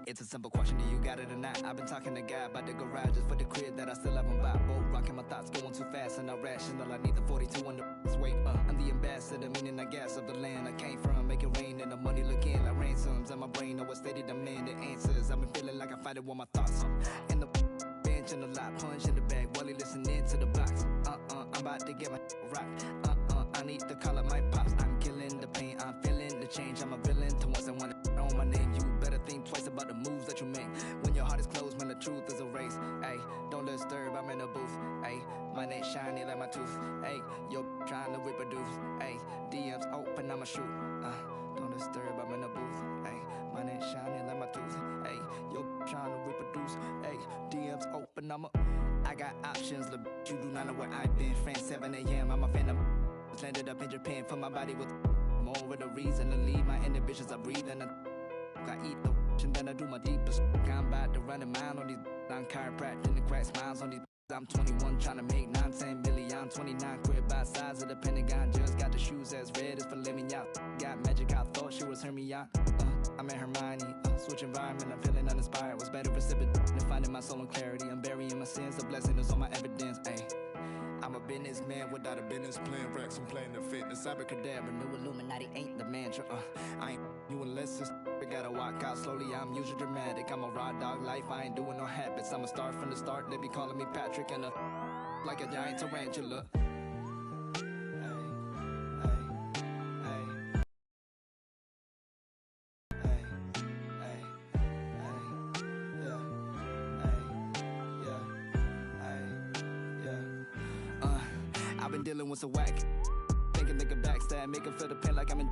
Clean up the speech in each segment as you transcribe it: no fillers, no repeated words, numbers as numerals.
It's a simple question, do you got it or not? I've been talking to God about the garage just for the crib that I still haven't bought. Both rocking my thoughts going too fast and not rational. I need the 42 on the weight. I'm the ambassador, meaning I gas of the land I came from. Make it rain and the money looking like ransoms. And my brain know what state it I'm in, the answers. I've been feeling like I fight it with my thoughts. In the bench and the lot, punch in the bag while he listening to the box. I'm about to get my rock. I need to call up my pops. I'm killing the pain, I'm feeling the change. I'm a villain to once I want to know my name. You better think twice about the moves that you make. When your heart is closed, man, the truth is a race. Ayy, don't disturb, I'm in the booth. Ayy, my neck shiny like my tooth. Ayy, yo trying to reproduce. Ayy, DMs open, I'ma shoot. Don't disturb, I'm in the booth. Ayy, my neck shiny like my tooth. Ayy, yo trying to reproduce. Ayy, DMs open, I got options, look, you do not know where I've been. France 7 a.m., I'm a fan of landed up in Japan for my body with more of the reason to leave. My inhibitions I breathe and I eat the and then I do my deepest. I'm about to run a mile on these. I'm chiropractic and crack smiles on these. I'm 21 trying to make 9-10 million. 29 quit by size of the Pentagon. Just got the shoes as red as filet mignon. Got magic, I thought she was Hermione. I'm in Hermione. Switch environment, I'm feeling uninspired. What's better recipient than finding my soul and clarity? I'm burying my sins, the blessing is on my evidence. Ayy. I'm a businessman without a business plan. Racks, I'm playing the fitness. Abracadabra, new Illuminati ain't the mantra. I ain't you unless it's gotta walk out slowly. I'm usually dramatic. I'm a raw dog life. I ain't doing no habits. I'm a star from the start. They be calling me Patrick and like a giant tarantula. I've been dealing with some whack. Thinking nigga backstab, make him feel the pain like I'm in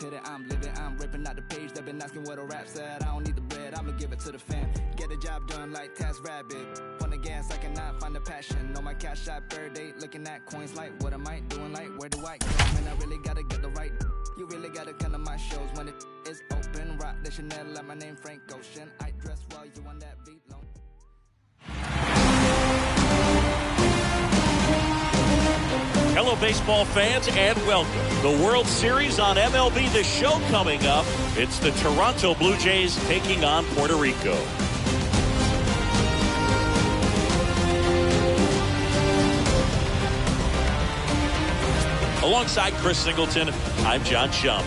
hit it, I'm living, I'm ripping out the page. They've been asking what a rap said. I don't need the bread, I'ma give it to the fam. Get the job done like Task Rabbit. On the gas, I cannot find the passion. On my cash shop, third date, looking at coins like, what am I doing? Like, where do I go? Man, I really gotta get the right. You really gotta come to my shows when it is open. Rock the Chanel, like my name Frank Ocean. I dress well, you on that beat long. Hello, baseball fans, and welcome. The World Series on MLB The Show coming up. It's the Toronto Blue Jays taking on Puerto Rico. Alongside Chris Singleton, I'm John Shump.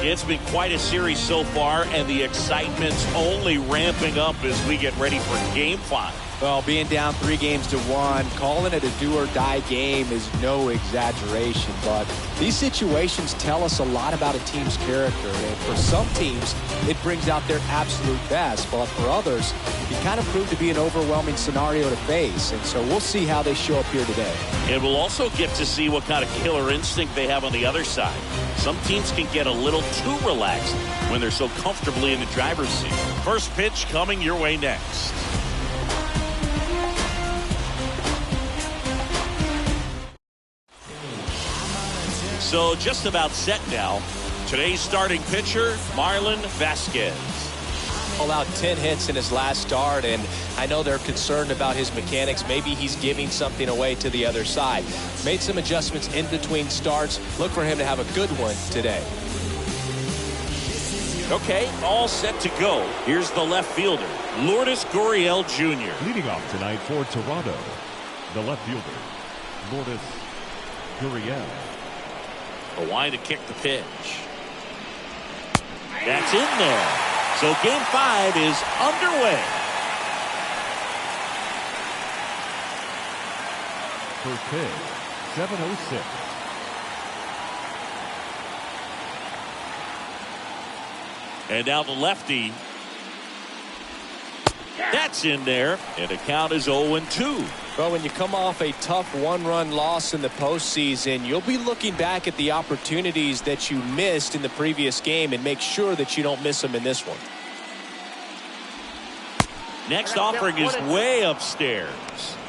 It's been quite a series so far, and the excitement's only ramping up as we get ready for Game 5. Well, being down 3-1, calling it a do-or-die game is no exaggeration. But these situations tell us a lot about a team's character. And for some teams, it brings out their absolute best. But for others, it kind of proved to be an overwhelming scenario to face. And so we'll see how they show up here today. And we'll also get to see what kind of killer instinct they have on the other side. Some teams can get a little too relaxed when they're so comfortably in the driver's seat. First pitch coming your way next. So just about set now. Today's starting pitcher, Marlon Vasquez. Allowed 10 hits in his last start, and I know they're concerned about his mechanics. Maybe he's giving something away to the other side. Made some adjustments in between starts. Look for him to have a good one today. Okay, all set to go. Here's the left fielder, Lourdes Gurriel Jr. Leading off tonight for Toronto, the left fielder, Lourdes Gurriel. Hawai to kick the pitch. That's in there. So Game 5 is underway. First pitch, 7:06. And now the lefty. That's in there. And the count is 0-2. Well, when you come off a tough one-run loss in the postseason, you'll be looking back at the opportunities that you missed in the previous game and make sure that you don't miss them in this one. Next offering is way upstairs.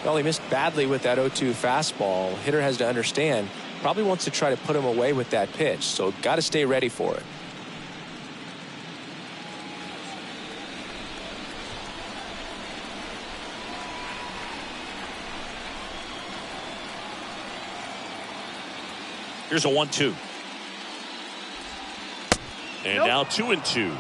Well, he missed badly with that 0-2 fastball. Hitter has to understand, probably wants to try to put him away with that pitch, so got to stay ready for it. Here's a 1-2. And now 2-2.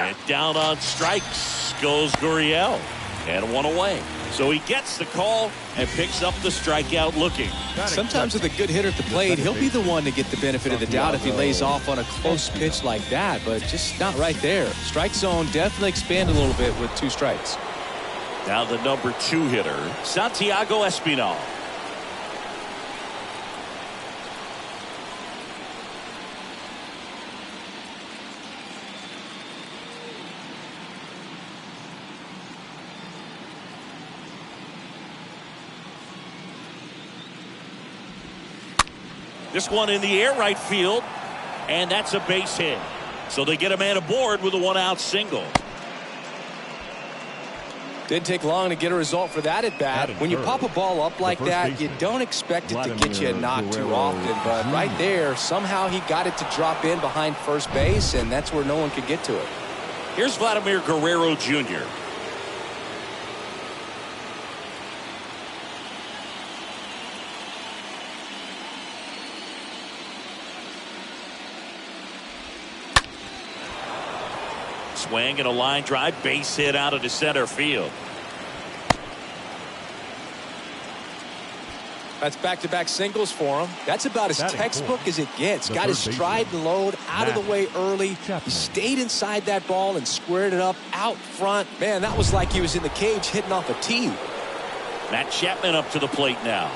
And down on strikes goes Gurriel. And one away. So he gets the call and picks up the strikeout looking. Sometimes with a good hitter at the plate, he'll be the one to get the benefit of the doubt if he lays off on a close pitch like that, but just not right there. Strike zone definitely expanded a little bit with 2 strikes. Now the number 2 hitter, Santiago Espinal. This one in the air right field, and that's a base hit. So they get a man aboard with a 1-out single. Didn't take long to get a result for that at bat. When you pop a ball up like that, you don't expect it to get you a knock too often. But right there, somehow he got it to drop in behind first base, and that's where no one could get to it. Here's Vladimir Guerrero Jr. Swing and a line drive, base hit out of the center field. That's back-to-back singles for him. That's about as textbook as it gets. Got his stride and load out of the way early. He stayed inside that ball and squared it up out front. Man, that was like he was in the cage hitting off a tee. Matt Chapman up to the plate now.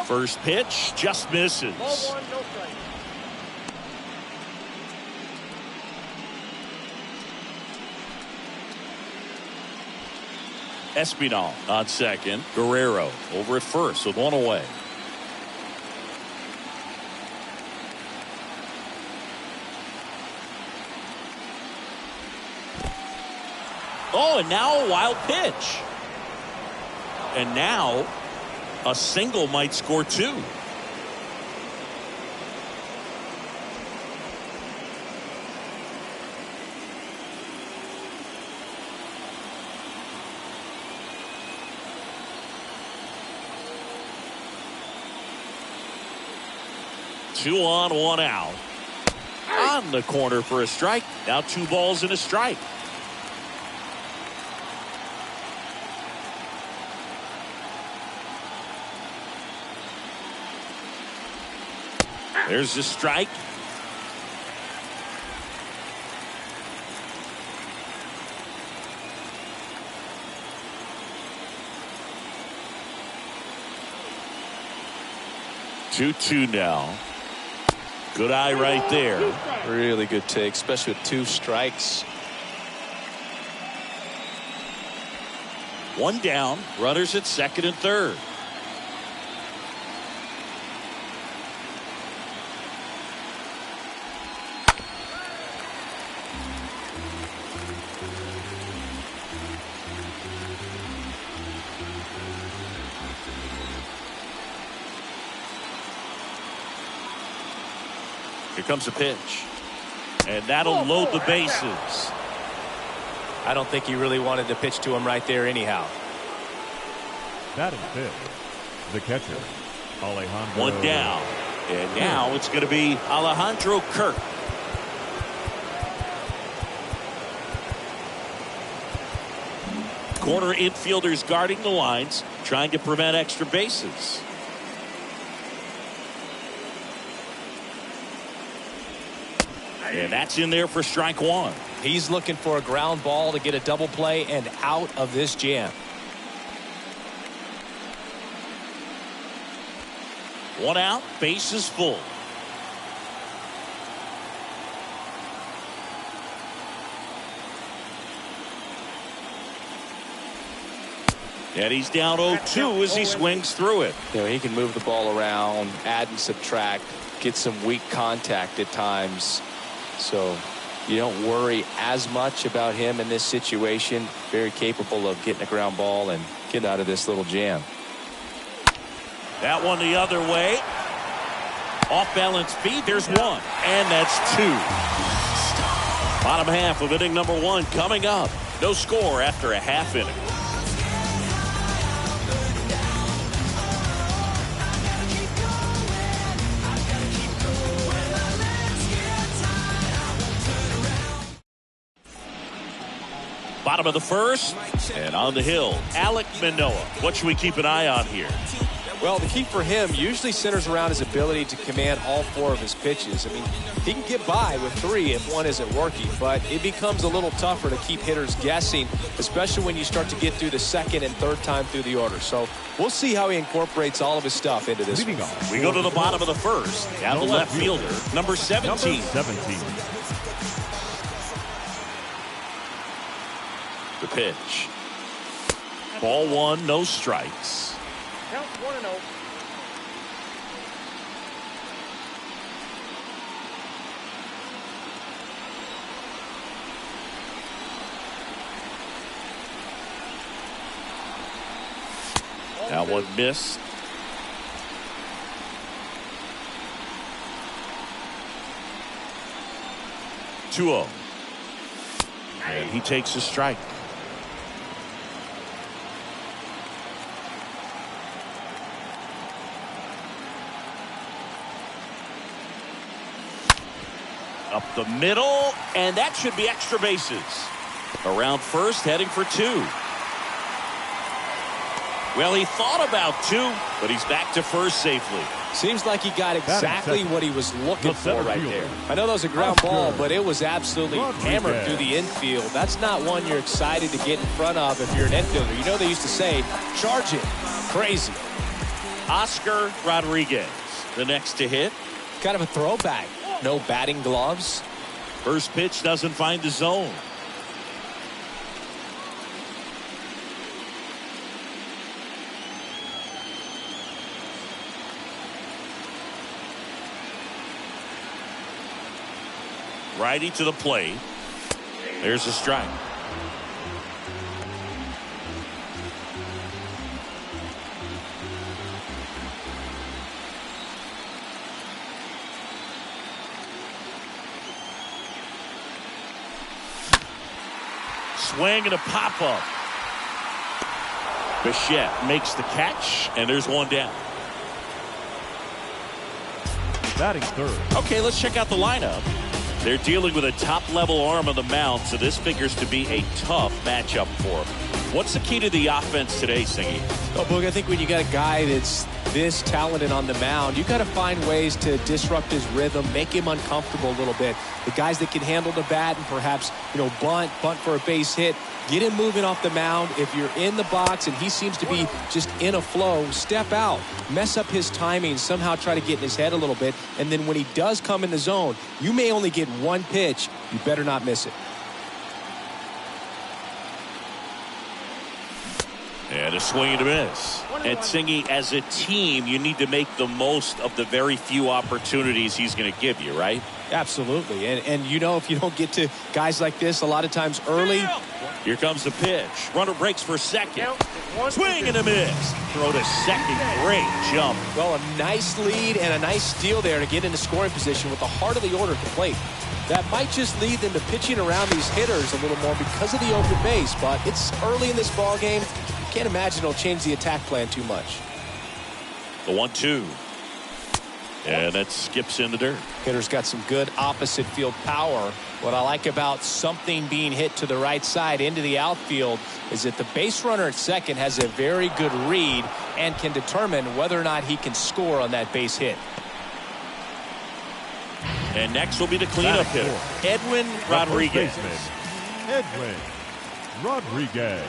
First pitch just misses. Espinal on second. Guerrero over at first with 1 away. Oh, and now a wild pitch. And now a single might score 2. Two on, 1 out. On the corner for a strike. Now 2 balls and a strike. There's the strike. Two now. Good eye right there. Really good take, especially with 2 strikes. 1 down. Runners at second and third. Here comes a pitch. And that'll load the bases. I don't think he really wanted to pitch to him right there anyhow. Batting fifth, the catcher, Alejandro. 1 down. And now it's going to be Alejandro Kirk. Corner infielders guarding the lines, trying to prevent extra bases. And that's in there for strike 1. He's looking for a ground ball to get a double play and out of this jam. 1 out, bases full. And he's down 0-2 as he swings through it. You know, he can move the ball around, add and subtract, get some weak contact at times. So you don't worry as much about him in this situation. Very capable of getting a ground ball and getting out of this little jam. That one the other way. Off balance feed. There's 1. And that's 2. Bottom half of inning number 1 coming up. No score after a half inning. Bottom of the first, and on the hill, Alek Manoah. What should we keep an eye on here? Well, the key for him usually centers around his ability to command all 4 of his pitches. I mean, he can get by with 3 if one isn't working, but it becomes a little tougher to keep hitters guessing, especially when you start to get through the second and third time through the order. So we'll see how he incorporates all of his stuff into this one. We go to the bottom of the first. Down the left fielder, number 17. The pitch. Ball 1, no strikes. Count 1-0. That one missed. Two-0. And he takes a strike. Up the middle, and that should be extra bases. Around first, heading for 2. Well, he thought about 2, but he's back to first safely. Seems like he got exactly what he was looking for right there. I know that was a ground ball, but it was absolutely hammered through the infield. That's not one you're excited to get in front of if you're an infielder. You know they used to say, charge it. Crazy. Oscar Rodriguez, the next to hit. Kind of a throwback. No batting gloves. First pitch doesn't find the zone. Righty to the plate. There's a strike. Swing and a pop-up. Bichette makes the catch, and there's one down. Batting third. Okay, let's check out the lineup. They're dealing with a top-level arm on the mound, so this figures to be a tough matchup for them. What's the key to the offense today, Singy? Well, Boog, I think when you got a guy that's this talented on the mound, you got to find ways to disrupt his rhythm, make him uncomfortable a little bit. The guys that can handle the bat and perhaps, bunt for a base hit, get him moving off the mound. If you're in the box and he seems to be just in a flow, step out, mess up his timing, somehow try to get in his head a little bit. And then when he does come in the zone, you may only get one pitch. You better not miss it. And a swing and a miss. And Singy, as a team, you need to make the most of the very few opportunities he's going to give you, right? Absolutely. And if you don't get to guys like this a lot of times early. Here comes the pitch. Runner breaks for second. Swing and a miss. Throw to second. Great jump. Well, a nice lead and a nice steal there to get into scoring position with the heart of the order at the plate. That might just lead them to pitching around these hitters a little more because of the open base, but it's early in this ball game. Can't imagine it'll change the attack plan too much. The 1-2. And that skips in the dirt. Hitter's got some good opposite field power. What I like about something being hit to the right side into the outfield is that the base runner at second has a very good read and can determine whether or not he can score on that base hit. And next will be the cleanup hitter, Edwin Rodriguez. Edwin Rodriguez.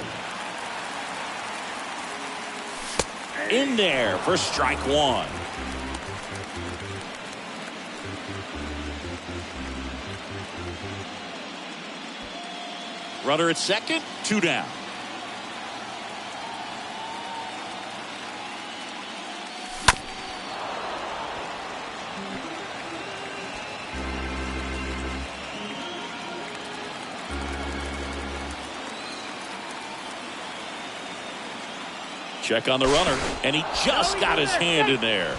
In there for strike 1. Runner at second, 2 down. Check on the runner, and he just got his hand in there.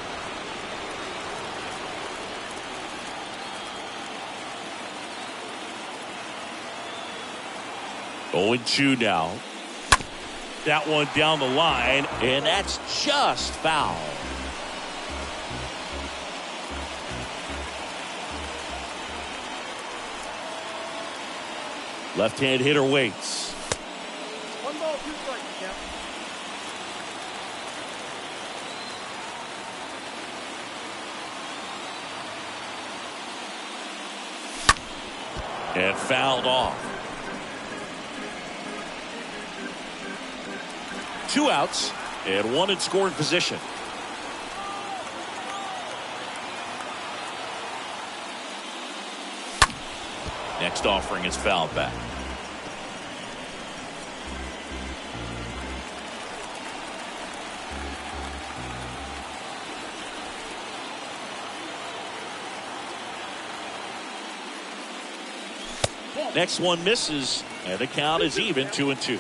Going 2 now. That one down the line, and that's just foul. Left-hand hitter waits. And fouled off. 2 outs and 1 in scoring position. Next offering is fouled back. Next one misses, and the count is even 2-2.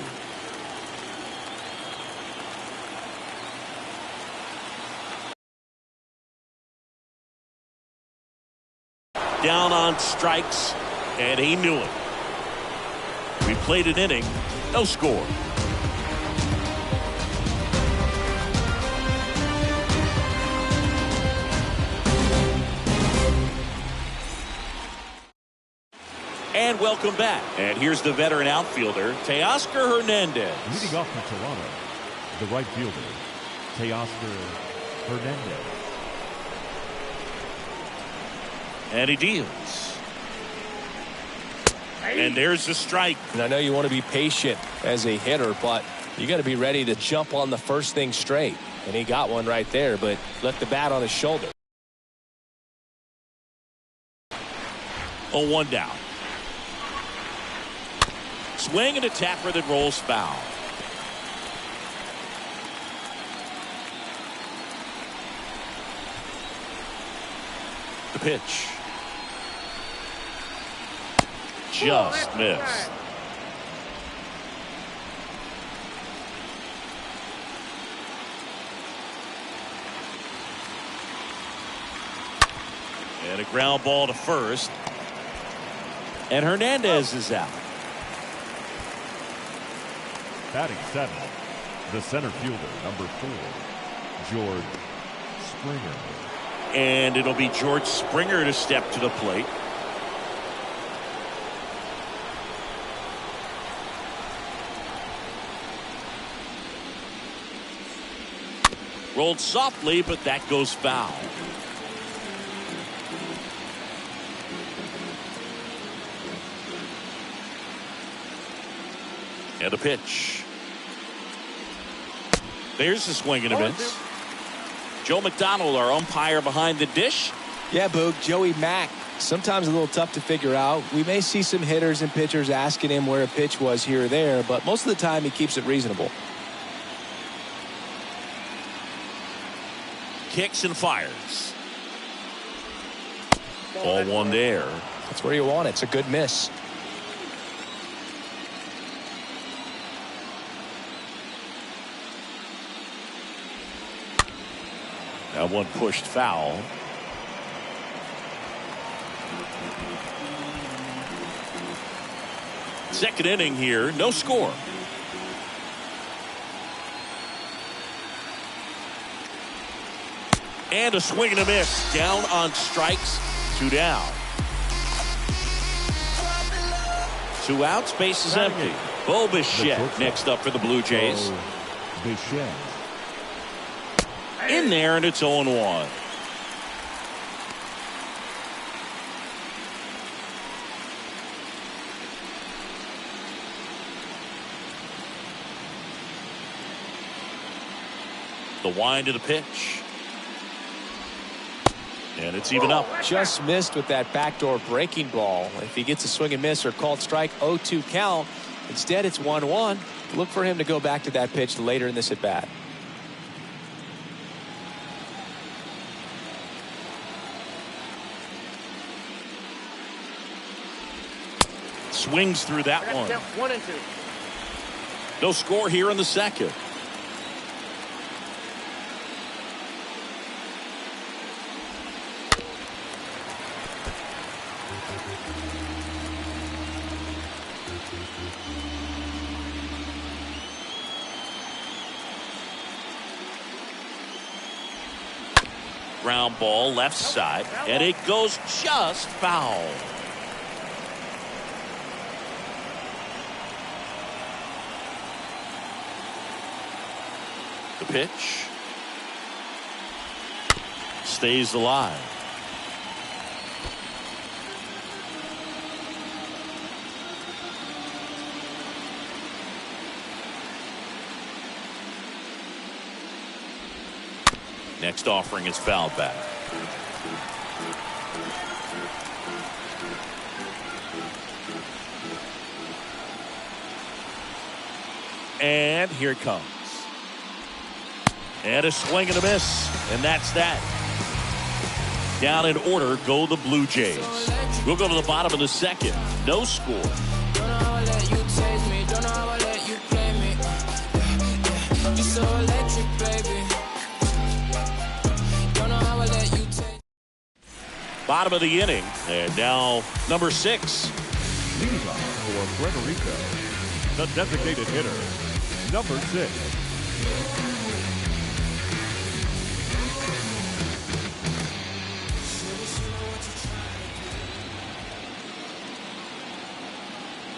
Down on strikes, and he knew it. We played an inning, no score. And welcome back. And here's the veteran outfielder, Teoscar Hernandez. Leading off for Toronto, the right fielder, Teoscar Hernandez. And he deals. And there's the strike. And I know you want to be patient as a hitter, but you got to be ready to jump on the first thing straight. And he got one right there, but left the bat on his shoulder. 0-1 down. Swing and a tapper that rolls foul. The pitch. Just missed. And a ground ball to first. And Hernandez is out. Batting 7, the center fielder, number 4, George Springer. And it'll be George Springer to step to the plate. Rolled softly, but that goes foul. And a pitch. There's the swing and a miss. Joe McDonald, our umpire behind the dish. Yeah, Boog, Joey Mack. Sometimes a little tough to figure out. We may see some hitters and pitchers asking him where a pitch was here or there, but most of the time he keeps it reasonable. Kicks and fires. Ball one there. That's where you want it. It's a good miss. That one pushed foul. Second inning here, no score. And a swing and a miss. Down on strikes, 2 down. 2 outs, base is empty. Bo Bichette next up for the Blue Jays. Bichette. In there, and it's 0-1. The wind of the pitch. And it's even up. Just missed with that backdoor breaking ball. If he gets a swing and miss or called strike, 0-2 count. Instead, it's 1-1. Look for him to go back to that pitch later in this at bat. Swings through that one. 1-2. No score here in the second. Ground ball left side, and it goes just foul. The pitch. Stays alive. Next offering is fouled back. And here it comes. And a swing and a miss. And that's that. Down in order go the Blue Jays. We'll go to the bottom of the second. No score. Don't know how I let you take me. Don't know how I let you play me. You're so electric, baby. Don't know how I let you take. Bottom of the inning. And now number 6. Leading off for Puerto Rico, the designated hitter, number 6.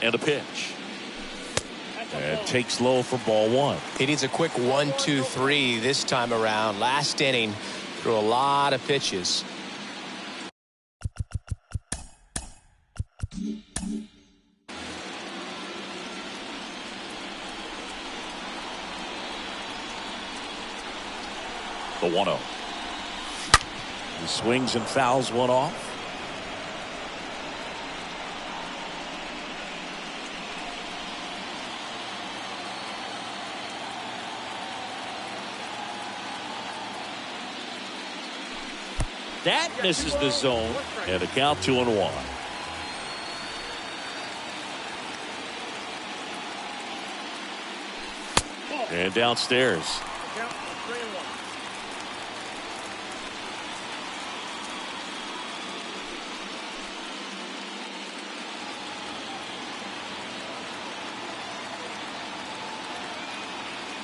And a pitch. And takes low for ball 1. He needs a quick 1-2-3 this time around. Last inning, threw a lot of pitches. The 1-0. He swings and fouls one off. That misses the zone, and a count 2-1. And downstairs.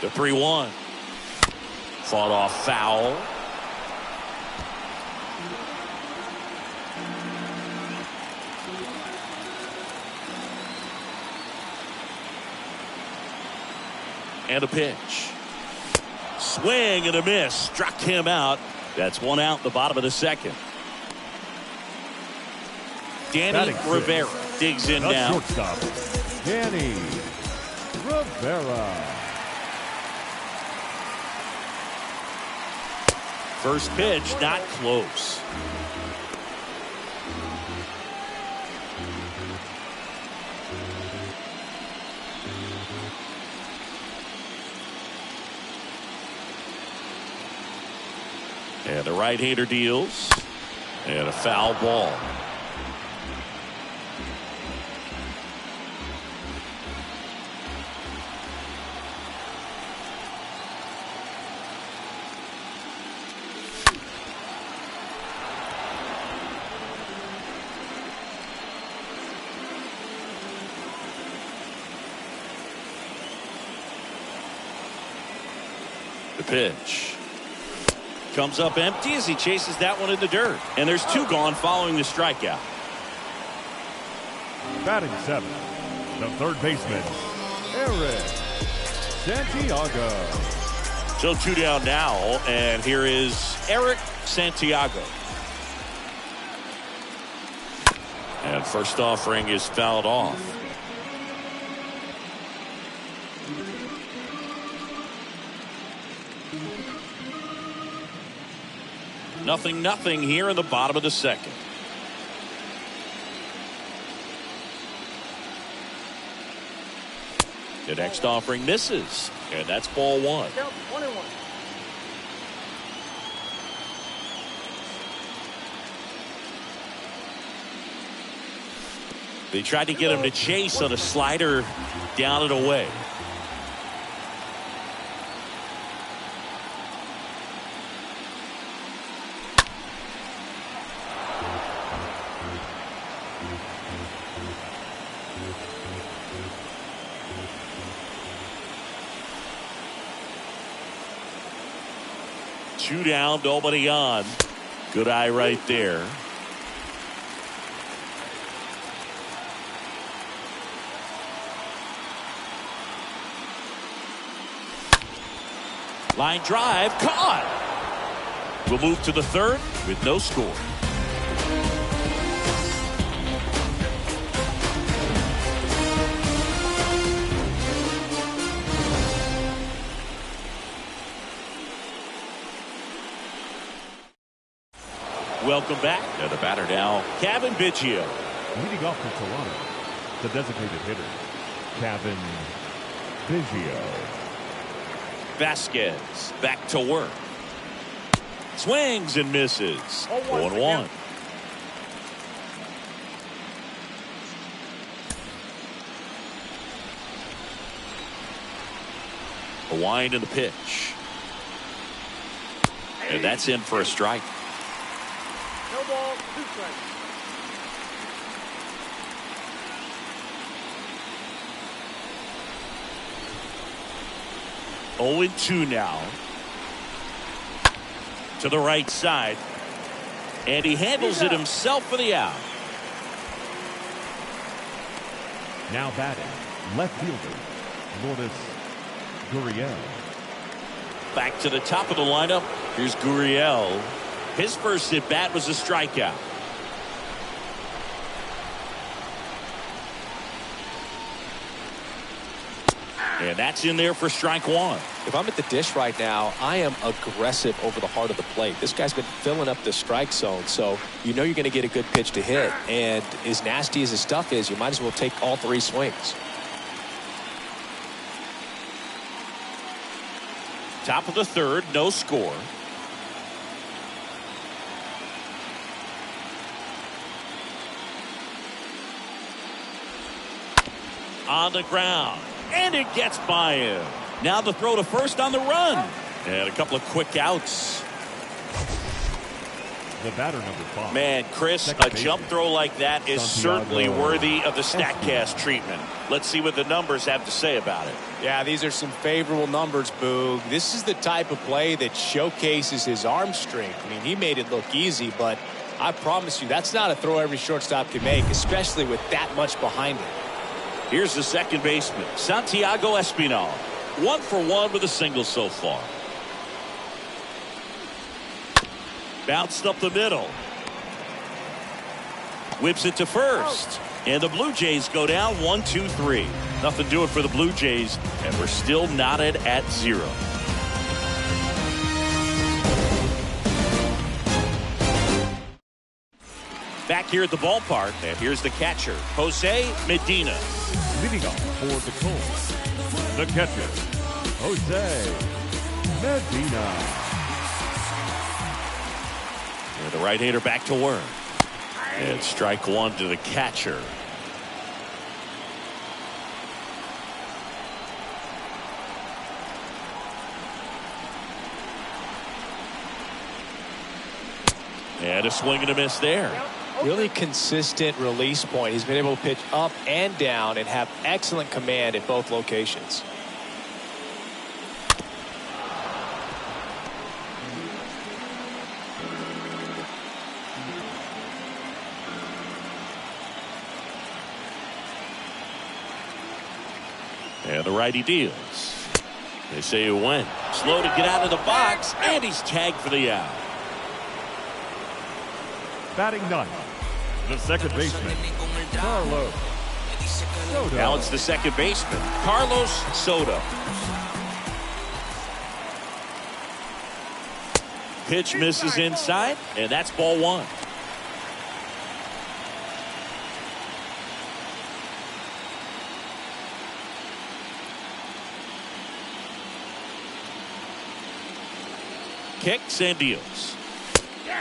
The 3-1. Fought off foul. And a pitch. Swing and a miss. Struck him out. That's one out in the bottom of the second. Danny Rivera digs in now. Shortstop, Danny Rivera. First pitch, not close. And the right-hander deals. And a foul ball. The pitch. Comes up empty as he chases that one in the dirt. And there's 2 gone following the strikeout. Batting 7, the third baseman, Eric Santiago. So 2 down now, and here is Eric Santiago. And first offering is fouled off. Nothing here in the bottom of the second. The next offering misses, and that's ball 1. They tried to get him to chase on a slider down and away. Two down, nobody on. Good eye right there. Line drive, caught. We'll move to the third with no score. Welcome back. The batter now, Kevin Biggio. Leading off for Toronto, the designated hitter, Kevin Biggio. Vasquez back to work. Swings and misses. 0-1. A wind in the pitch. And that's in for a strike. No ball, 2 strikes. Oh, 0-2 now. To the right side. And he handles it himself for the out. Now batting, left fielder, Lourdes Gurriel. Back to the top of the lineup. Here's Gurriel. His first at bat was a strikeout. And that's in there for strike one. If I'm at the dish right now, I am aggressive over the heart of the plate. This guy's been filling up the strike zone, so you know you're going to get a good pitch to hit. And as nasty as his stuff is, you might as well take all 3 swings. Top of the third, no score. On the ground. And it gets by him. Now the throw to first on the run. And a couple of quick outs. The batter, number 5. Man, Chris, a jump throw like that is certainly worthy of the StatCast treatment. Let's see what the numbers have to say about it. Yeah, these are some favorable numbers, Boog. This is the type of play that showcases his arm strength. I mean, he made it look easy, but I promise you, that's not a throw every shortstop can make, especially with that much behind it. Here's the second baseman, Santiago Espinal. 1 for 1 with a single so far. Bounced up the middle. Whips it to first. And the Blue Jays go down 1-2-3. Nothing doing for the Blue Jays, and we're still knotted at 0. Back here at the ballpark, and here's the catcher, Jose Medina. Leading off for the Colts, the catcher, Jose Medina. And the right-hander back to work. And strike one to the catcher. And a swing and a miss there. Really consistent release point. He's been able to pitch up and down and have excellent command at both locations. And the righty deals. They say he went slow to get out of the box, and he's tagged for the out. Batting ninth, the second baseman, Carlos Soto. Now it's the second baseman, Carlos Soto. Pitch misses inside, and that's ball one. Kicks and deals.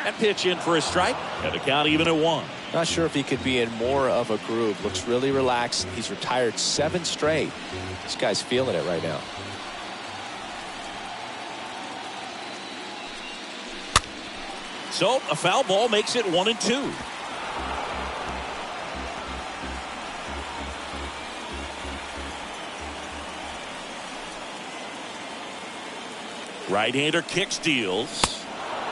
That pitch in for a strike, and the count even at 1. Not sure if he could be in more of a groove. Looks really relaxed. He's retired 7 straight. This guy's feeling it right now. So a foul ball makes it 1-2. Right-hander kicks, deals.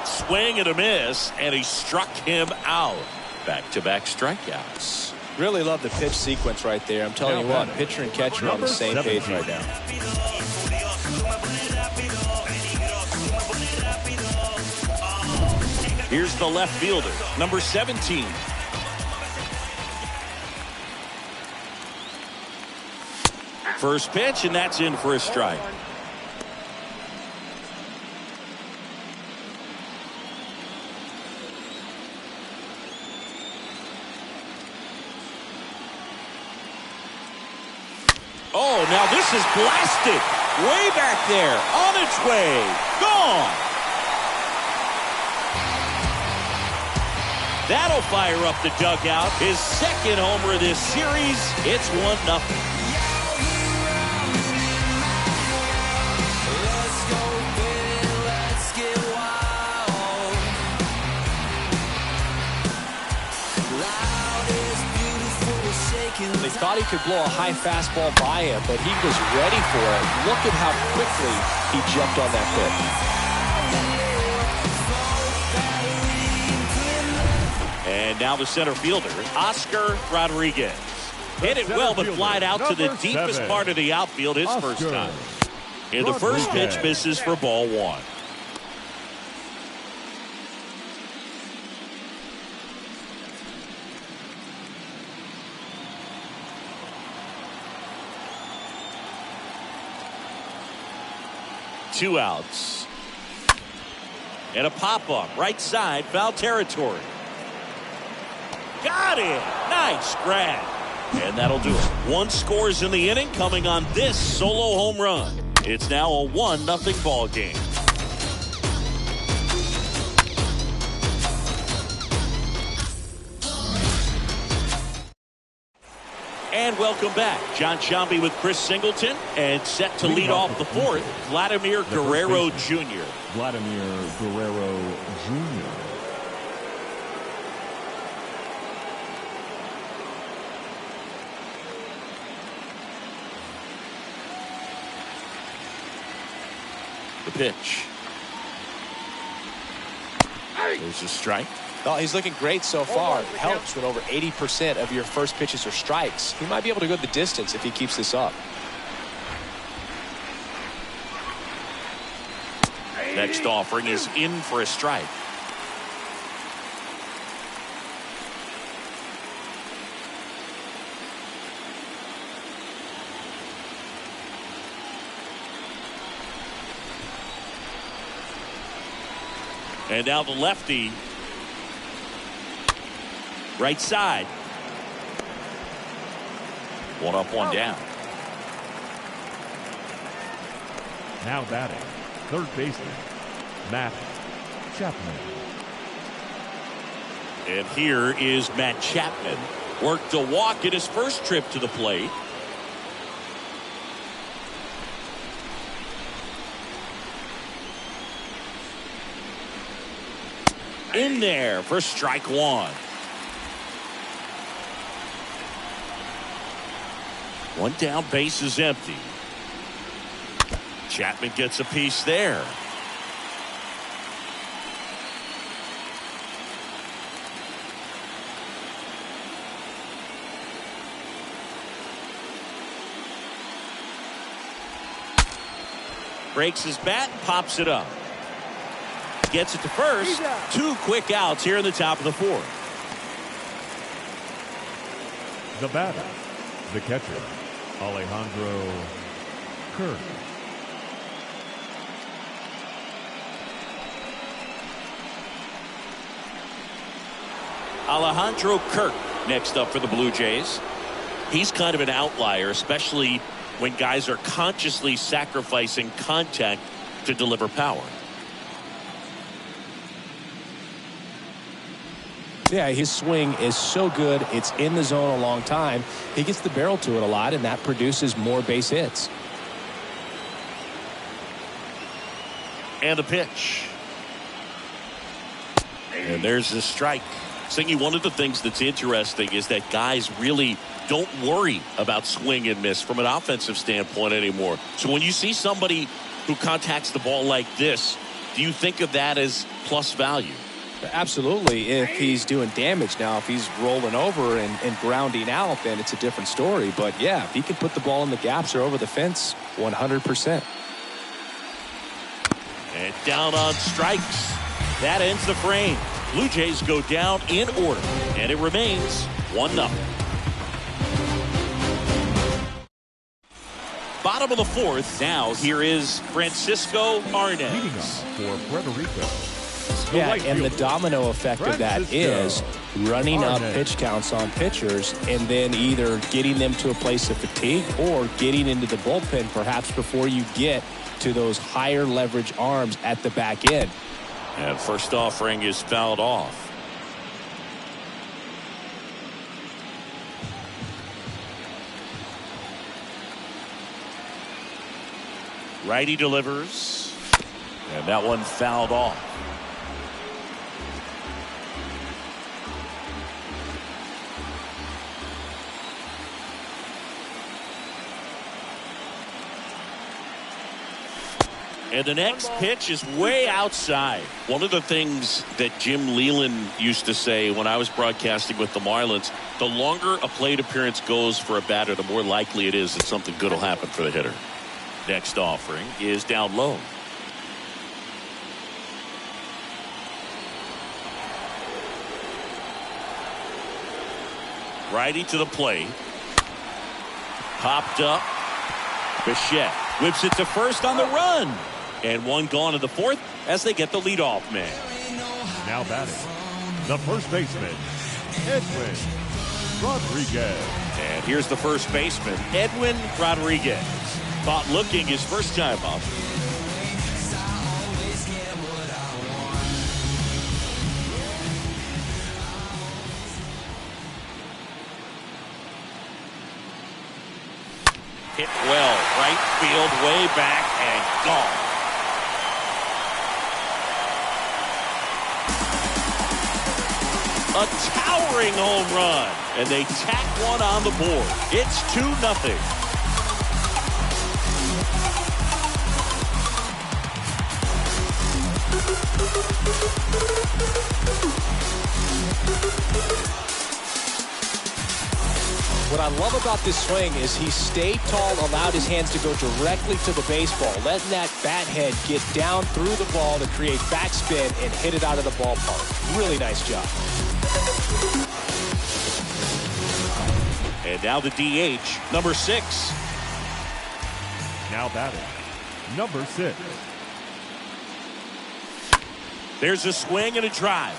Swing and a miss, and he struck him out. Back-to-back strikeouts. Really love the pitch sequence right there. I'm telling you what, pitcher and catcher on the same page right now. Here's the left fielder, number 17. First pitch, and that's in for a strike. Oh, now this is blasted. Way back there. On its way. Gone. That'll fire up the dugout. His second homer of this series. It's 1-0. They thought he could blow a high fastball by him, but he was ready for it. Look at how quickly he jumped on that pitch. And now the center fielder, Oscar Rodriguez. Hit it well, but flied out to the deepest part of the outfield his first time. And the first pitch misses for ball 1. Two outs. And a pop-up, right side, foul territory. Got it! Nice grab. And that'll do it. 1 scores in the inning coming on this solo home run. It's now a 1-0 ball game. And welcome back. John Sciambi with Chris Singleton, and set to lead off the fourth, Vladimir Guerrero Jr. Vladimir Guerrero Jr. The pitch. There's a strike. Oh, he's looking great so far. It helps when over 80% of your first pitches are strikes. He might be able to go the distance if he keeps this up. Next offering is in for a strike. And now the lefty. Right side. 1 up, 1 down. Now batting, third baseman, Matt Chapman. And here is Matt Chapman. Worked a walk in his first trip to the plate. In there for strike 1. 1 down, base is empty. Chapman gets a piece there. Breaks his bat and pops it up. Gets it to first. 2 quick outs here in the top of the 4th. The batter, the catcher, Alejandro Kirk. Alejandro Kirk next up for the Blue Jays. He's kind of an outlier, especially when guys are consciously sacrificing contact to deliver power. Yeah, his swing is so good. It's in the zone a long time. He gets the barrel to it a lot, and that produces more base hits. And a pitch. And there's the strike. Singy, one of the things that's interesting is that guys really don't worry about swing and miss from an offensive standpoint anymore. So when you see somebody who contacts the ball like this, do you think of that as plus value? Absolutely, if he's doing damage. Now, if he's rolling over and grounding out, then it's a different story. But, yeah, if he can put the ball in the gaps or over the fence, 100%. And down on strikes. That ends the frame. Blue Jays go down in order, and it remains 1-0. Bottom of the fourth. Now here is Francisco Leading Arnaz. off for Puerto Rico. Yeah, right and the fielder, domino effect of that is running up Arnaz. pitch counts on pitchers and then either getting them to a place of fatigue or getting into the bullpen perhaps before you get to those higher leverage arms at the back end. And first offering is fouled off. Righty delivers. And that one fouled off. And the next pitch is way outside. One of the things that Jim Leland used to say when I was broadcasting with the Marlins, the longer a plate appearance goes for a batter, the more likely it is that something good will happen for the hitter. Next offering is down low. Righty to the plate. Popped up. Bichette whips it to first on the run. And one gone in the fourth as they get the leadoff man. Now batting, the first baseman, Edwin Rodriguez. And here's the first baseman, Edwin Rodriguez. Thought looking his first time up. Hit well, right field, way back, and gone. A towering home run, and they tack one on the board. It's 2-0. What I love about this swing is he stayed tall, allowed his hands to go directly to the baseball, letting that bat head get down through the ball to create backspin and hit it out of the ballpark. Really nice job. And now the DH, number 6. Now batting, number 6. There's a swing and a drive.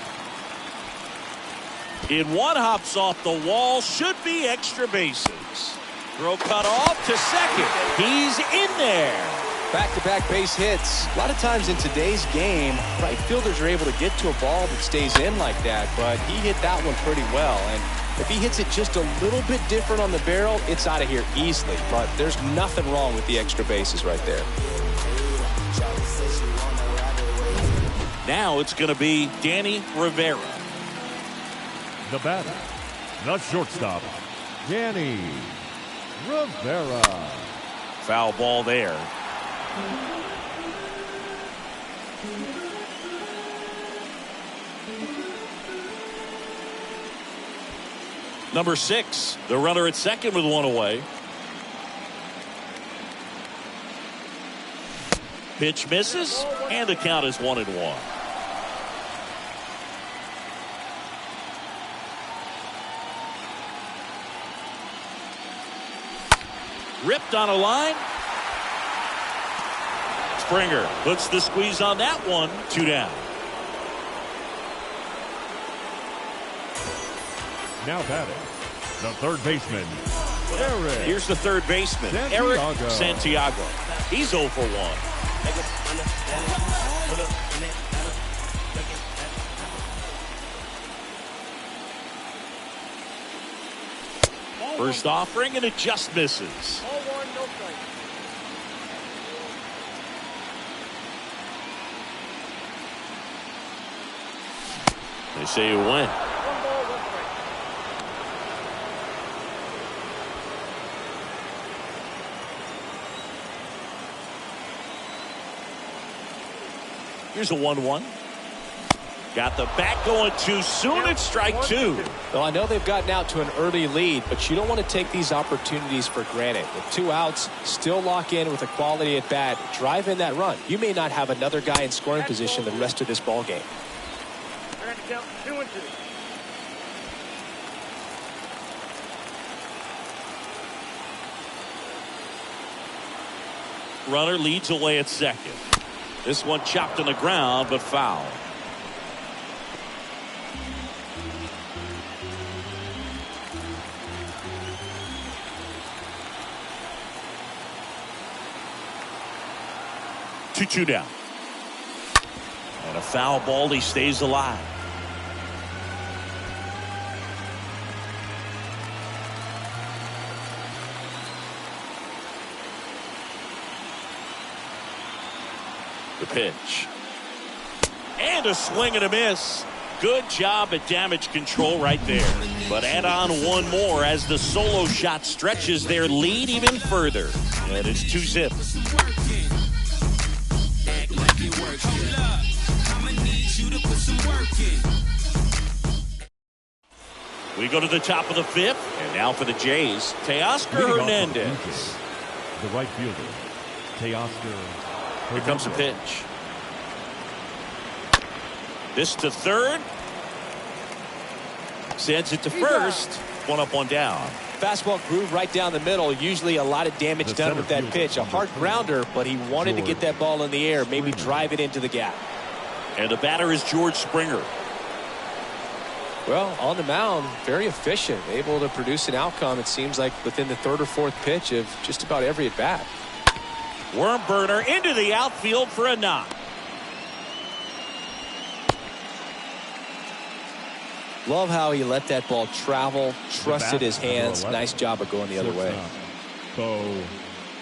In one, hops off the wall, should be extra bases. Throw cut off to second. He's in there. Back-to-back base hits. A lot of times in today's game, right fielders are able to get to a ball that stays in like that, but he hit that one pretty well. And if he hits it just a little bit different on the barrel, it's out of here easily. But there's nothing wrong with the extra bases right there. Now it's going to be Danny Rivera. The batter, the shortstop, Danny Rivera. Foul ball there. Number 6, the runner at second with one away. Pitch misses, and the count is 1-1. Ripped on a line. Springer puts the squeeze on that one. 2 down. Now batting, the third baseman, Eric. Here's the third baseman, Santiago. Eric Santiago. He's 0 for 1. First offering, and it just misses. All one, no strike. They say you win. 1 ball, 1 strike. Here's a 1-1. Got the bat going too soon. It's strike 2. Well, I know they've gotten out to an early lead, but you don't want to take these opportunities for granted. With 2 outs, still lock in with a quality at bat, drive in that run. You may not have another guy in scoring position the rest of this ball game. Count 2 and 2. Runner leads away at second. This one chopped on the ground, but foul. Two down. And a foul ball. He stays alive. The pitch. And a swing and a miss. Good job at damage control right there. But add on one more as the solo shot stretches their lead even further. And it's 2-zip. We go to the top of the fifth. And now for the Jays, Teoscar Hernandez. The right fielder, Teoscar. Here comes the pitch. This to third. Sends it to first. One up, one down. Fastball groove right down the middle. Usually a lot of damage done with that pitch. A hard grounder, but he wanted to get that ball in the air, maybe drive it into the gap. And the batter is George Springer. Well, on the mound, very efficient, able to produce an outcome, it seems like, within the third or fourth pitch of just about every at bat. Worm burner into the outfield for a knock. Love how he let that ball travel, trusted his hands. Nice job of going the other way. Bo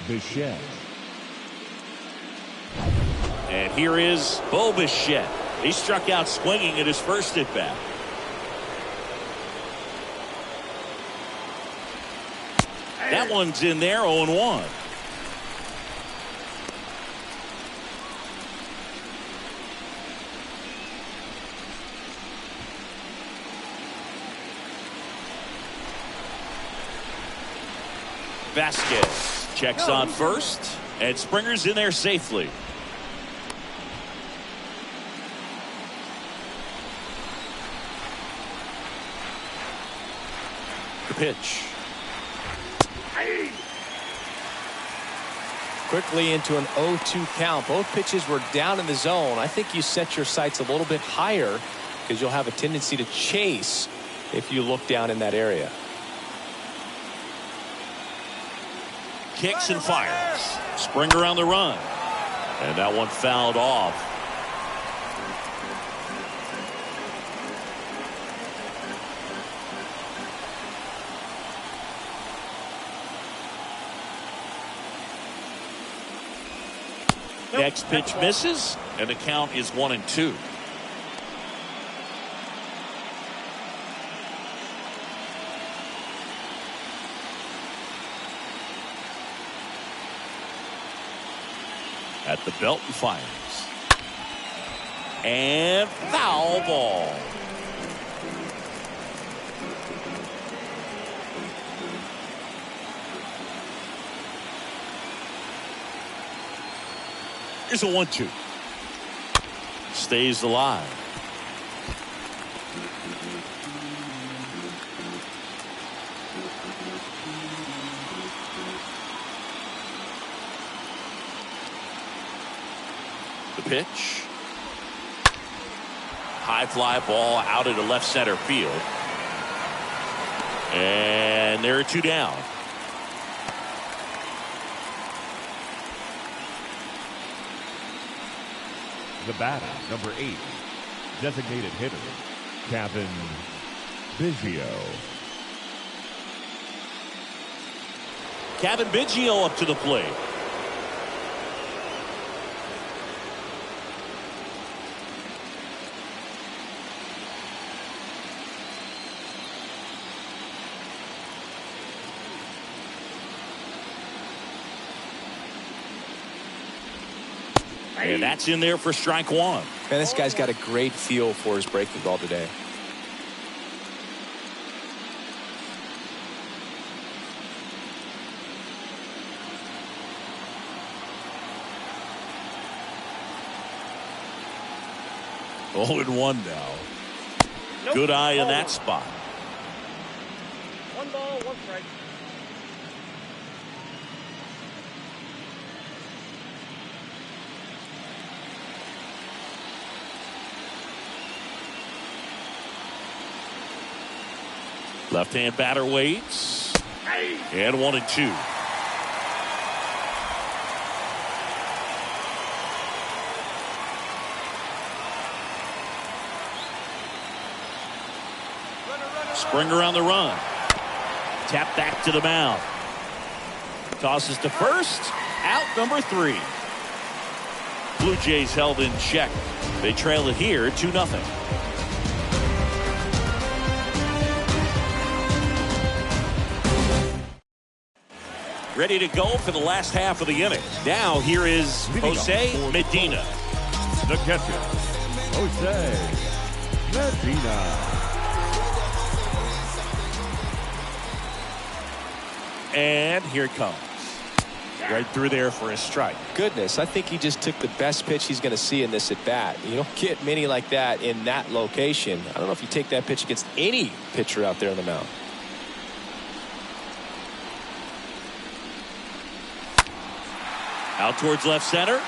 Bichette. And here is Bo Bichette. He struck out swinging at his first at bat. That one's in there, 0-1. Vasquez checks on first, and Springer's in there safely. The pitch. Quickly into an 0-2 count. Both pitches were down in the zone. I think you set your sights a little bit higher because you'll have a tendency to chase if you look down in that area. Kicks and fires. Springer on the run. And that one fouled off. Next pitch misses, and the count is 1-2. At the belt and fires. And foul ball. Here's a 1-2. Stays alive. The pitch. High fly ball out into left center field. And there are two down. The batter, number 8, designated hitter, Kevin Biggio. Kevin Biggio up to the plate. And that's in there for strike one. Man, this guy's got a great feel for his breaking ball today. Oh, and 1 now. Good eye in that spot. 1 ball, 1 strike. Left-hand batter waits. And 1-2. Springer on the run. Tap back to the mound. Tosses to first. Out number 3. Blue Jays held in check. They trail it here 2-0. Ready to go for the last half of the inning. Now here is Jose Medina. The catcher, Jose Medina. And here it comes. Right through there for a strike. Goodness, I think he just took the best pitch he's going to see in this at bat. You don't get many like that in that location. I don't know if you take that pitch against any pitcher out there on the mound. Out towards left center.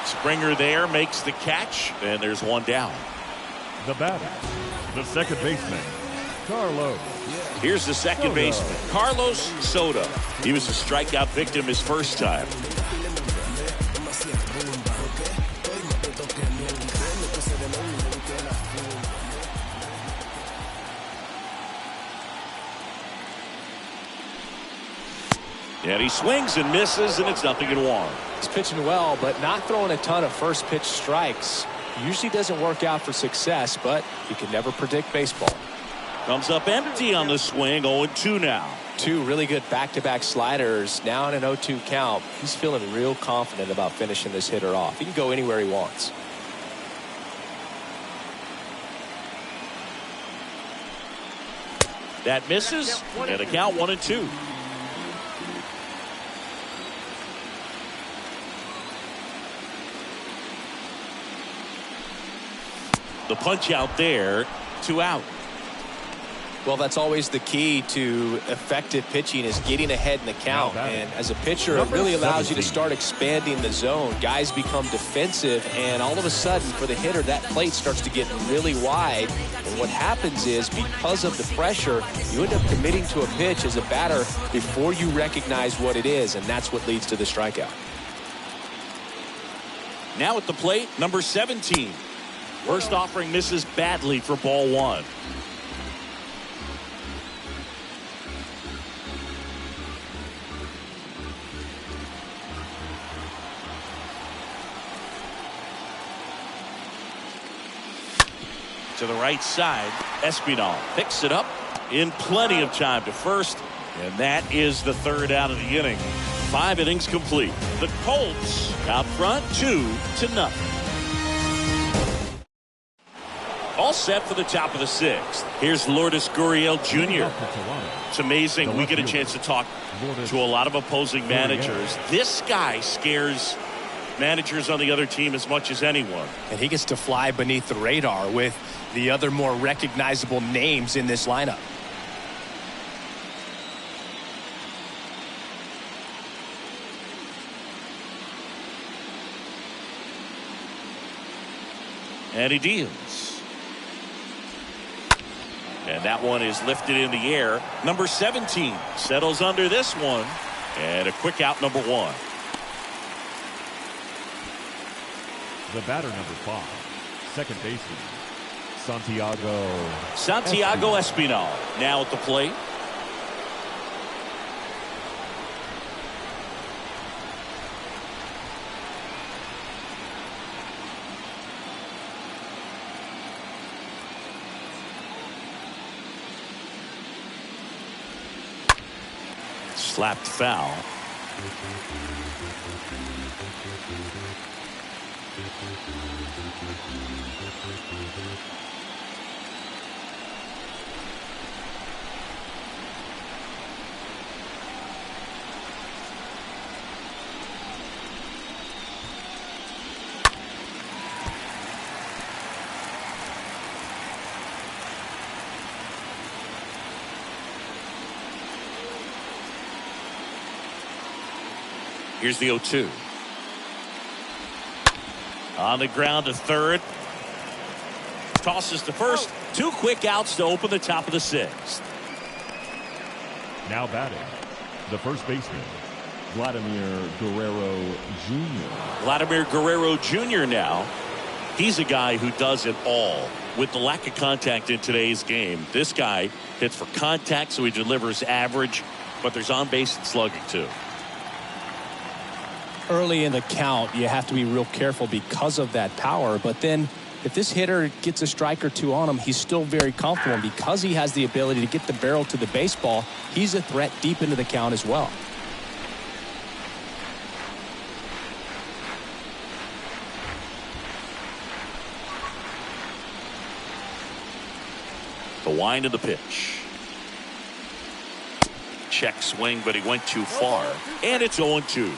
Springer there makes the catch, and there's one down. The batter, the second baseman, Carlos. Here's the second baseman, Carlos Soto. He was a strikeout victim his first time. And he swings and misses, and it's 0-1. He's pitching well, but not throwing a ton of first pitch strikes. Usually doesn't work out for success, but you can never predict baseball. Comes up empty on the swing, 0-2 now. 2 really good back-to-back sliders. Now in an 0-2 count. He's feeling real confident about finishing this hitter off. He can go anywhere he wants. That misses, and a count 1-2. The punch out there, 2 out. Well, that's always the key to effective pitching, is getting ahead in the count. And as a pitcher, it really allows you to start expanding the zone. Guys become defensive, and all of a sudden, for the hitter, that plate starts to get really wide. And what happens is, because of the pressure, you end up committing to a pitch as a batter before you recognize what it is, and that's what leads to the strikeout. Now at the plate, number 17. First offering misses badly for ball 1. To the right side, Espinal picks it up in plenty of time to first, and that is the 3rd out of the inning. 5 innings complete. The Colts out front 2-0. All set for the top of the 6th. Here's Lourdes Gurriel Jr. It's amazing. We get a chance to talk to a lot of opposing managers. This guy scares managers on the other team as much as anyone. And he gets to fly beneath the radar with the other more recognizable names in this lineup. And he deals. And that one is lifted in the air. Number 17 settles under this one. And a quick out, number 1. The batter, number 5, second baseman, Santiago Espinal now at the plate. Slapped foul. Here's the 0-2. On the ground to third. Tosses to first. 2 quick outs to open the top of the 6th. Now batting, the first baseman, Vladimir Guerrero Jr. Vladimir Guerrero Jr. now. He's a guy who does it all. With the lack of contact in today's game, this guy hits for contact, so he delivers average, but there's on-base and slugging too. Early in the count, you have to be real careful because of that power, but then if this hitter gets a strike or two on him, he's still very comfortable. And because he has the ability to get the barrel to the baseball, he's a threat deep into the count as well. The wind of the pitch. Check swing, but he went too far. And it's 0-2.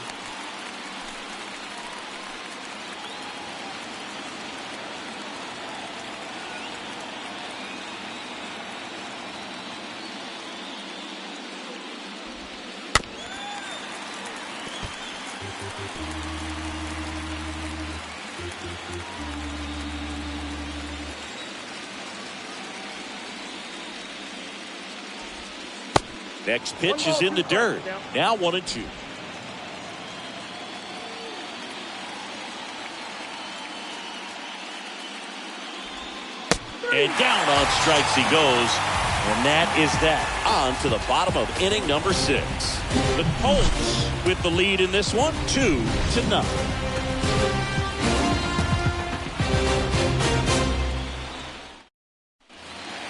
Next pitch is in the dirt. Now 1-2. And down on strikes he goes. And that is that. On to the bottom of inning number 6. The Colts with the lead in this one, 2-0.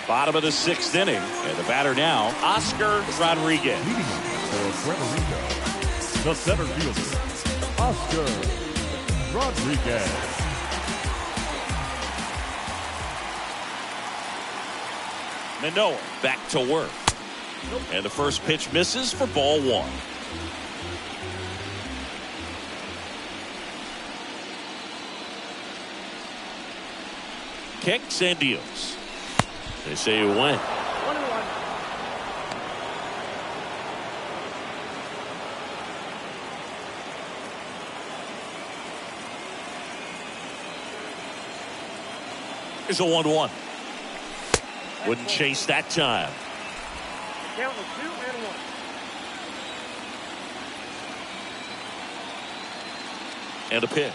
Bottom of the 6th inning, and the batter now, Oscar Rodriguez. Leading for Puerto Rico, the center fielder, Oscar Rodriguez. Manoah back to work. And the first pitch misses for ball 1. Kicks and deals. They say you win. 1-1. Here's a 1-1. Wouldn't chase that time. Count was 2-1. And a pitch.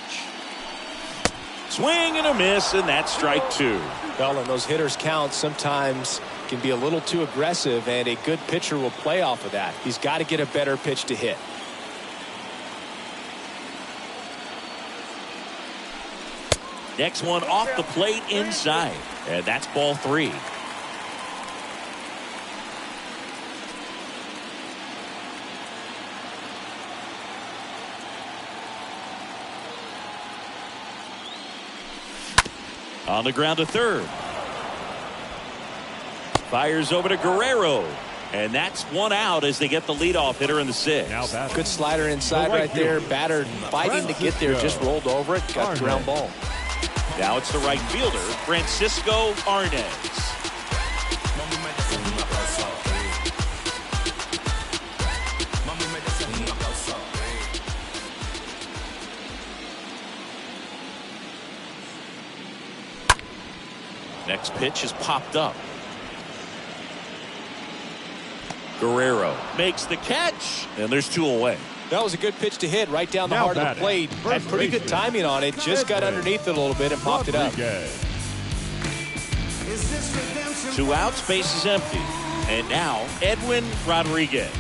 Swing and a miss, and that's strike 2. Well, and those hitters count sometimes can be a little too aggressive, and a good pitcher will play off of that. He's got to get a better pitch to hit. Next one off the plate inside, and that's ball 3. On the ground to third. Fires over to Guerrero. And that's 1 out as they get the leadoff hitter in the 6th. Good slider inside right there. Batter fighting to get there. Just rolled over it. Got the ground ball. Now it's the right fielder, Francisco Arnez. Next pitch is popped up. Guerrero makes the catch, and there's 2 away. That was a good pitch to hit right down the heart of the plate. Had pretty good timing on it. Just got underneath it a little bit and popped it up. 2 outs, base is empty. And now Edwin Rodriguez.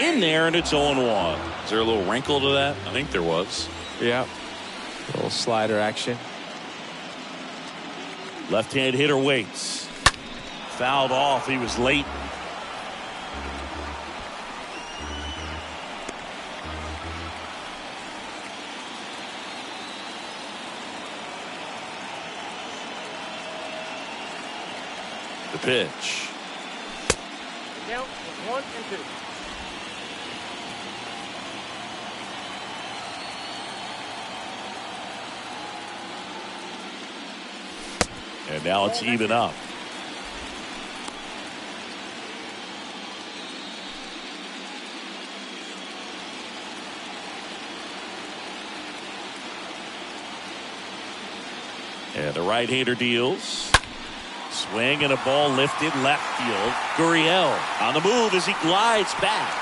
In there, and it's 0-1. Is there a little wrinkle to that? I think there was. Yeah. A little slider action. Left-hand hitter waits. Fouled off. He was late. The pitch. Count was 1-2. And now it's even up. And the right-hander deals. Swing and a ball lifted left field. Gurriel on the move as he glides back.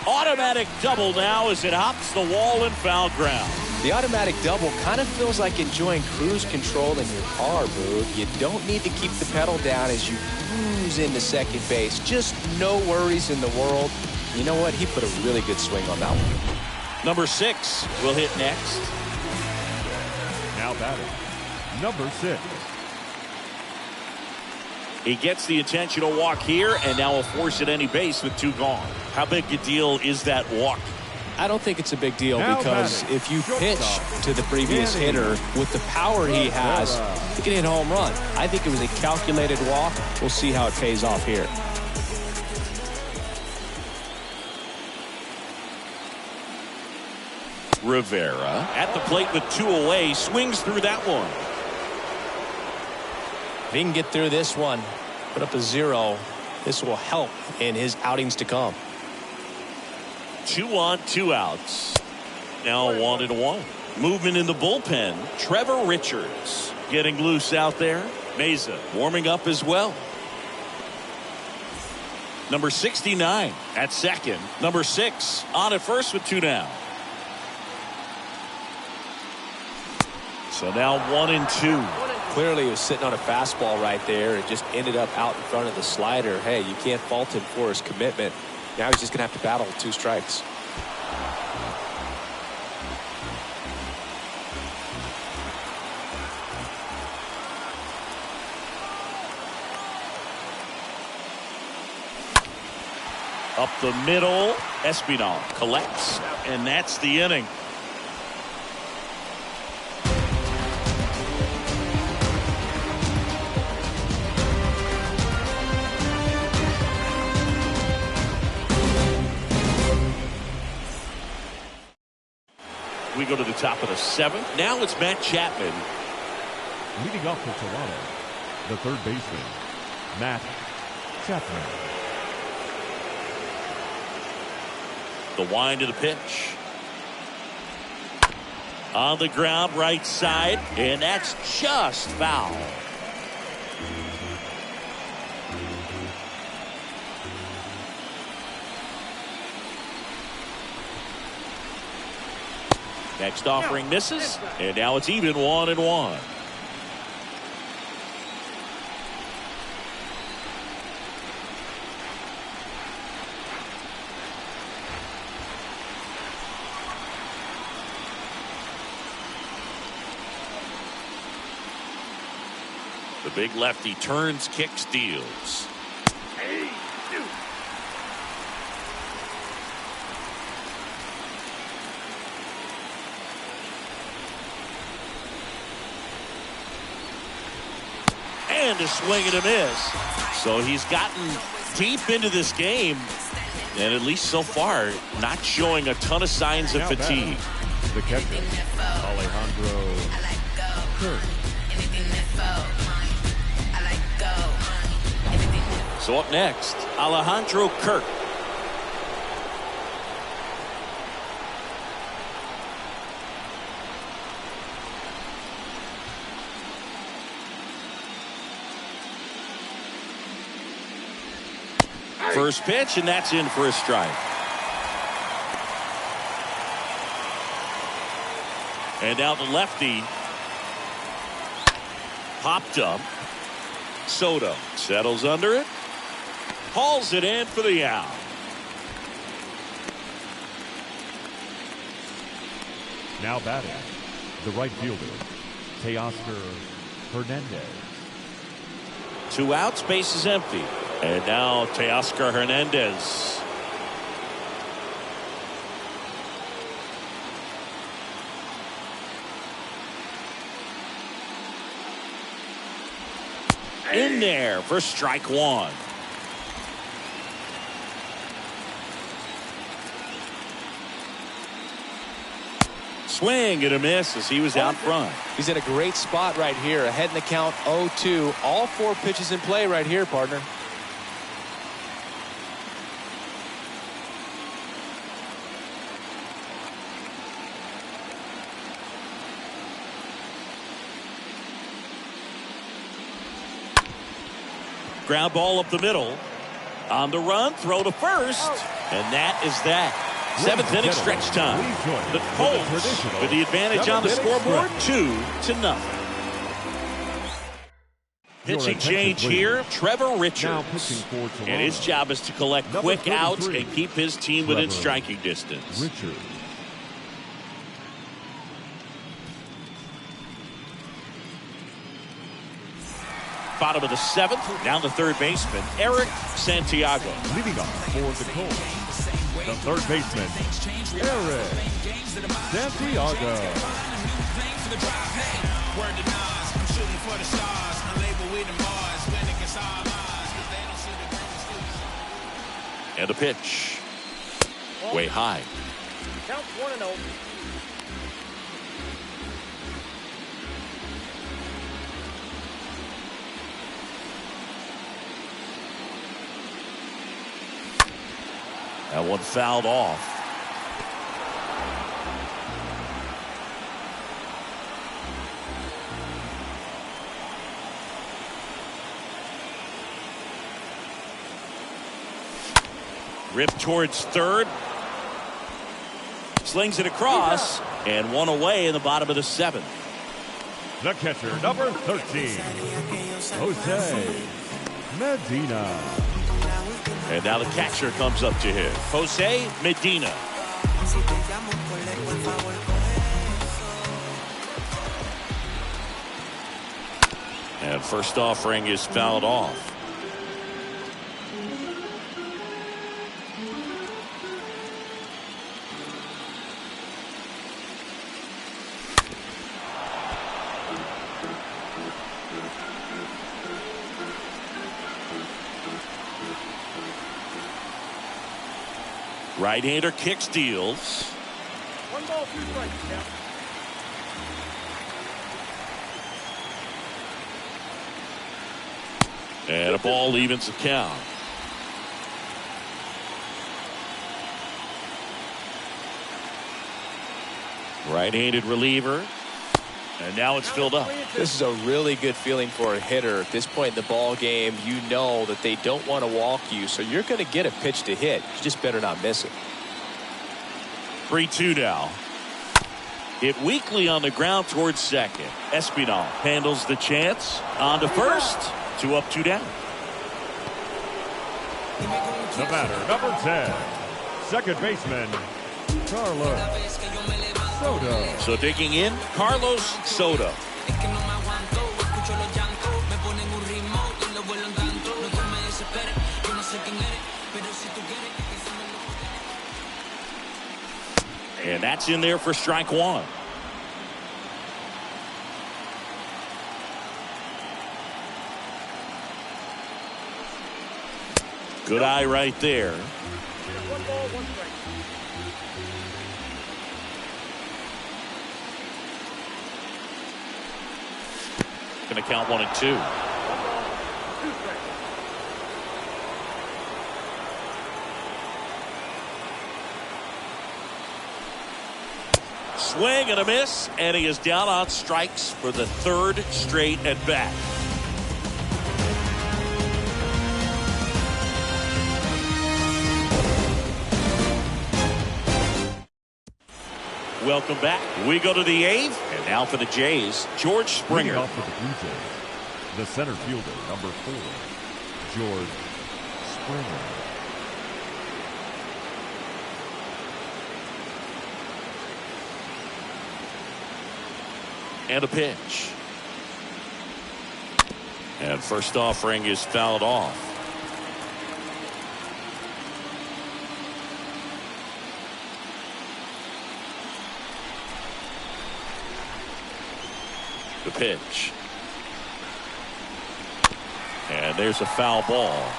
Automatic double now as it hops the wall and foul ground. The automatic double kind of feels like enjoying cruise control in your car, Boog. You don't need to keep the pedal down as you cruise into second base. Just no worries in the world. You know what? He put a really good swing on that one. Number 6 will hit next. Now batting, number 6. He gets the intentional walk here, and now will force at any base with 2 gone. How big a deal is that walk? I don't think it's a big deal Now because batting, if you shortstop, pitch to the previous hitter with the power he has, he can hit a home run. I think it was a calculated walk. We'll see how it pays off here. Rivera at the plate with 2 away, swings through that one. If he can get through this one, put up a 0, this will help in his outings to come. 2 on, 2 outs. Now 1-1. Movement in the bullpen. Trevor Richards getting loose out there. Meza warming up as well. Number 69 at second. Number 6 on at first with 2 down. So now 1-2. Clearly he was sitting on a fastball right there and just ended up out in front of the slider. Hey, you can't fault him for his commitment. Now he's just going to have to battle 2 strikes. Up the middle, Espinal collects, and that's the inning. We go to the top of the 7th. Now it's Matt Chapman. Leading off for Toronto, the third baseman, Matt Chapman. The wind of the pitch. On the ground, right side, and that's just foul. Next offering misses, and now it's even 1-1. The big lefty turns, kicks, deals. And a swing and a miss. So he's gotten deep into this game, and at least so far, not showing a ton of signs of fatigue. The catcher, Alejandro Kirk. So up next, Alejandro Kirk. First pitch, and that's in for a strike. And now the lefty popped up. Soto settles under it, hauls it in for the out. Now batting, the right fielder, Teoscar Hernandez. 2 outs, base is empty. And now Teoscar Hernandez. In there for strike 1. Swing and a miss as he was out front. He's in a great spot right here. Ahead in the count 0-2. All 4 pitches in play right here, partner. Ground ball up the middle. On the run, throw to first. And that is that. 7th inning stretch time. The Colts with the advantage on the scoreboard, 2-0. Pitching change here, Trevor Richards. And his job is to collect quick outs and keep his team within striking distance. Bottom of the 7th, down the third baseman, Eric Santiago. Leading off for the Colts, the third baseman, Eric Santiago. And a pitch. Way high. Count 1-0. That one fouled off. Ripped towards third. Slings it across. And one away in the bottom of the 7th. The catcher, number 13, Jose Medina. And now the catcher comes up to him, Jose Medina. And first offering is fouled off. Right-hander kick steals. 1 ball, 2 strikes. Count. And a ball evens the count. Right-handed reliever. And now it's filled up. This is a really good feeling for a hitter. At this point in the ball game, you know that they don't want to walk you, so you're going to get a pitch to hit. You just better not miss it. 3-2 now. Hit weakly on the ground towards second. Espinal handles the chance. On to first. 2 up, 2 down. The batter, number 10, second baseman, Carlos Soto. So digging in, Carlos Soto. And that's in there for strike 1. Good eye right there. 1 ball, 1 strike. Going to count 1 and 2. 1 ball, 2 strikes. Swing and a miss, and he is down on strikes for the 3rd straight at bat. Welcome back. We go to the 8th, and now for the Jays, George Springer. Leading off for the Blue Jays, the center fielder, number 4, George Springer. And a pitch. And first offering is fouled off. The pitch. And there's a foul ball.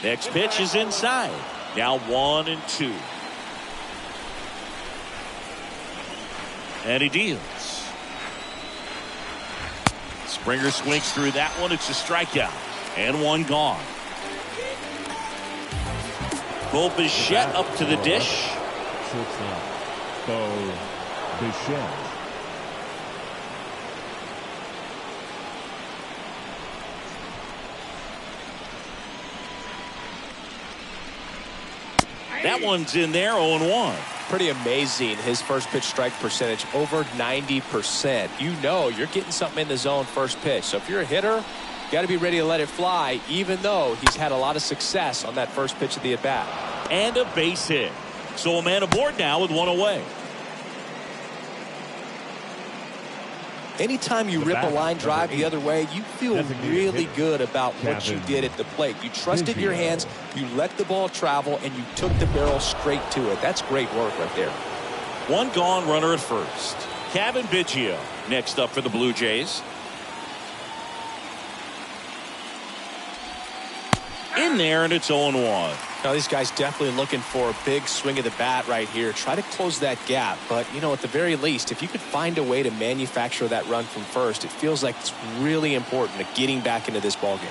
Next pitch is inside. Now 1-2. And he deals. Springer swings through that one. It's a strikeout. And one gone. Bo Bichette up to the dish. Shortstop, Bo Bichette. That one's in there, 0-1. Pretty amazing, his first pitch strike percentage, over 90%. You know you're getting something in the zone first pitch. So if you're a hitter, you got to be ready to let it fly, even though he's had a lot of success on that first pitch of the at-bat. And a base hit. So a man aboard now with one away. Anytime you rip a line drive the other way, you feel really good about what you did at the plate. You trusted your hands, you let the ball travel, and you took the barrel straight to it. That's great work right there. One gone, runner at first. Kevin Biggio next up for the Blue Jays. In there, and it's 0-1. Now, these guys definitely looking for a big swing of the bat right here. Try to close that gap. But, you know, at the very least, if you could find a way to manufacture that run from first, it feels like it's really important to getting back into this ballgame.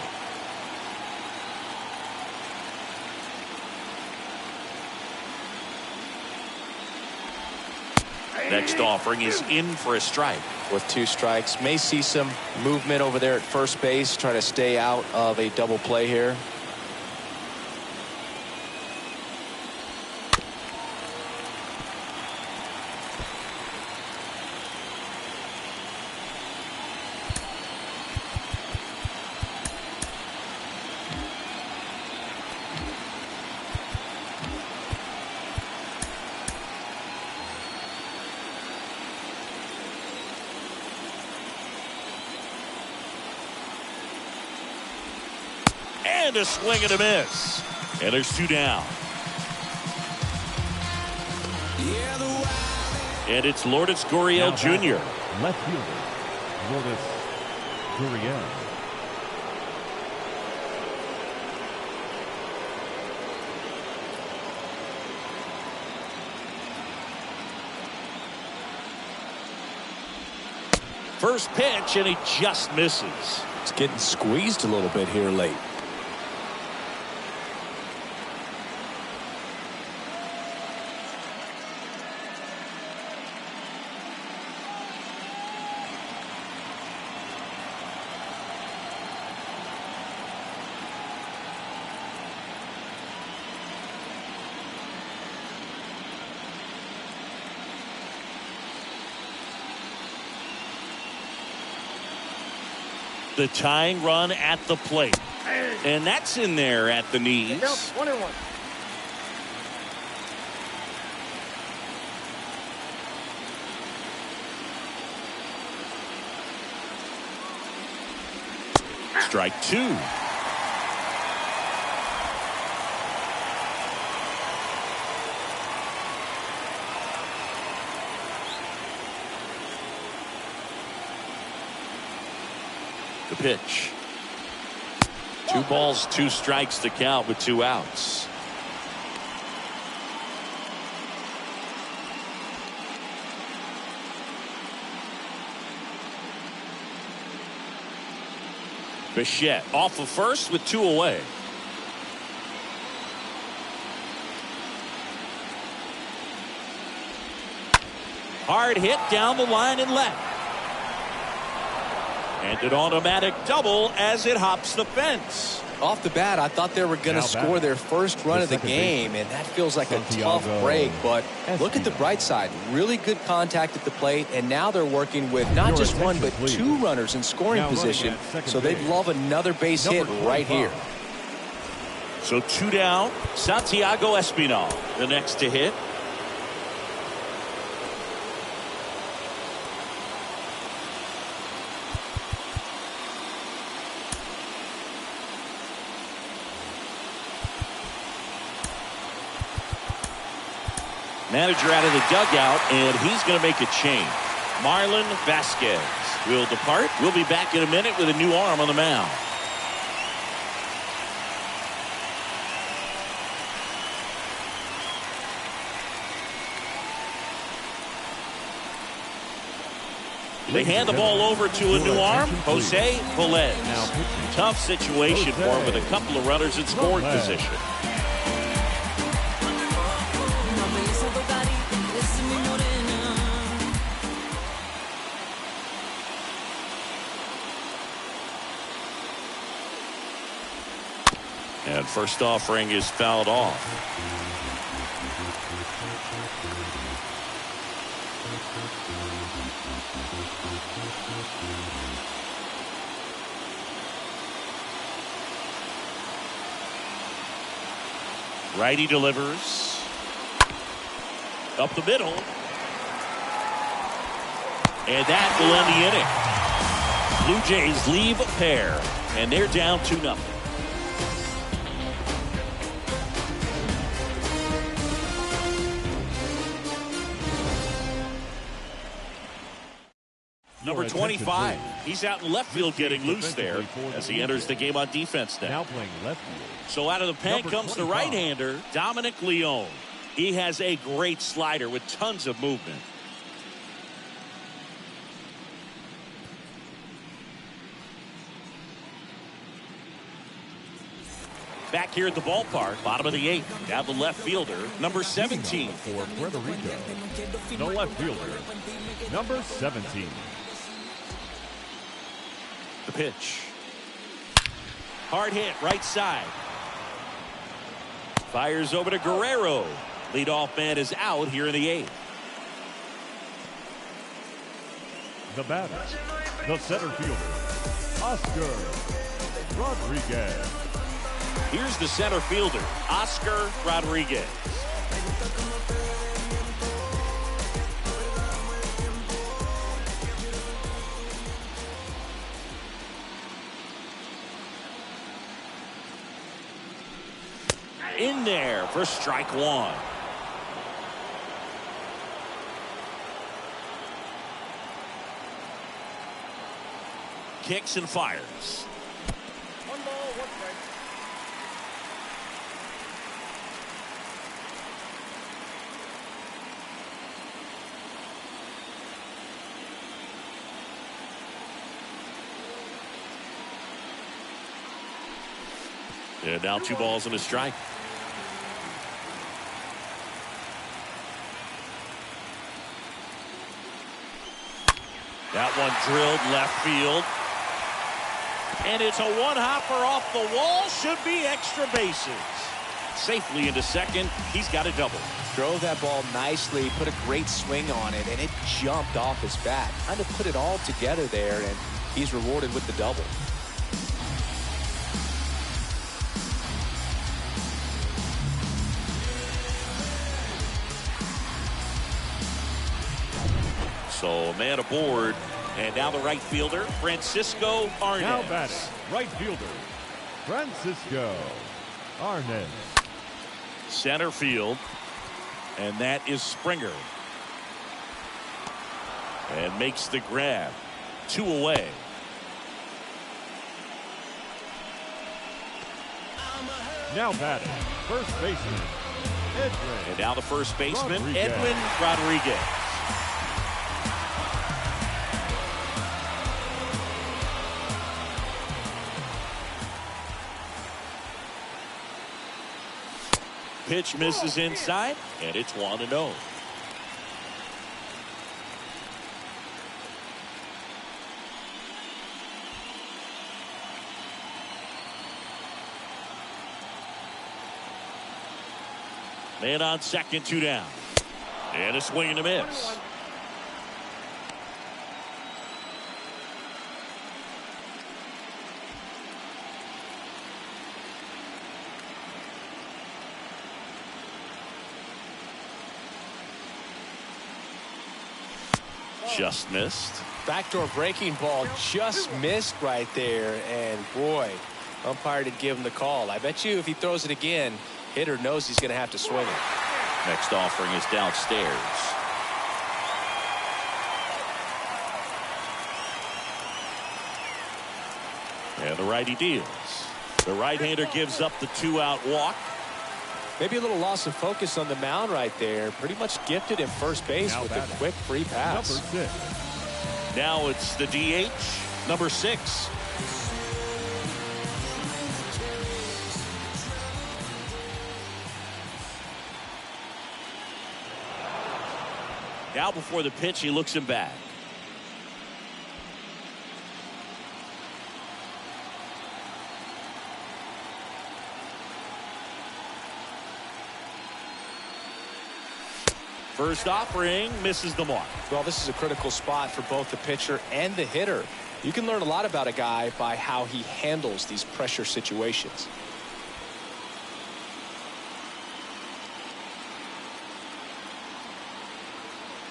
Next offering is in for a strike. With 2 strikes, may see some movement over there at first base, try to stay out of a double play here. And a swing and a miss. And there's 2 down. And it's Lourdes Gurriel Jr. Left fielder, Lourdes Gurriel. First pitch, and he just misses. It's getting squeezed a little bit here late. The tying run at the plate. And that's in there at the knees. 1-1. Strike 2. The pitch. 2 balls, 2 strikes to count with 2 outs. Bichette off of first with 2 away. Hard hit down the line and left. And an automatic double as it hops the fence. Off the bat, I thought they were going to score their first run of the game, and that feels like a tough break. But look at the bright side. Really good contact at the plate, and now they're working with not just 1 but 2 runners in scoring position. So they'd love another base hit right here. So 2 down. Santiago Espinal, the next to hit. Manager out of the dugout, and he's going to make a change. Marlon Vasquez will depart. We'll be back in a minute with a new arm on the mound. They hand the ball over to a new arm, Jose Velez. Tough situation for him with a couple of runners in scoring position. And first offering is fouled off. Righty delivers. Up the middle. And that will end the inning. Blue Jays leave a pair. And they're down 2-0. Number 25. He's out in left field getting loose there as he enters the game on defense now. Playing left field. So out of the pen comes the right-hander, Dominic Leone. He has a great slider with tons of movement. Back here at the ballpark, bottom of the 8th. Now the left fielder, number 17. For Puerto Rico, the left fielder, number 17. The pitch. Hard hit, right side. Fires over to Guerrero. Leadoff man is out here in the 8th. The batter, the center fielder, Oscar Rodriguez. Here's the center fielder, Oscar Rodriguez. In there for strike 1. Kicks and fires. 1 ball, 1 strike. And now 2 balls and a strike. That one drilled left field. And it's a one-hopper off the wall. Should be extra bases. Safely into second. He's got a double. Drove that ball nicely, put a great swing on it, and it jumped off his bat. Kind of put it all together there, and he's rewarded with the double. So a man aboard, and now the right fielder, Francisco Arnaz. Now batting, right fielder, Francisco Arnaz. Center field, and that is Springer. And makes the grab. 2 away. Now batting, first baseman, Edwin. And now the first baseman, Rodriguez. Edwin Rodriguez. Pitch misses inside, and it's 1-0. Man on second, 2 down. And a swing and a miss. Just missed. Backdoor breaking ball just missed right there, and boy, umpire did give him the call. I bet you if he throws it again, hitter knows he's going to have to swing it. Next offering is downstairs. And the righty deals. The right-hander gives up the 2-out walk. Maybe a little loss of focus on the mound right there. Pretty much gifted at first base Now with batting, a quick free pass. Number 6, Now it's the DH, number 6. Now before the pitch, he looks him back. First offering misses the mark. Well, this is a critical spot for both the pitcher and the hitter. You can learn a lot about a guy by how he handles these pressure situations.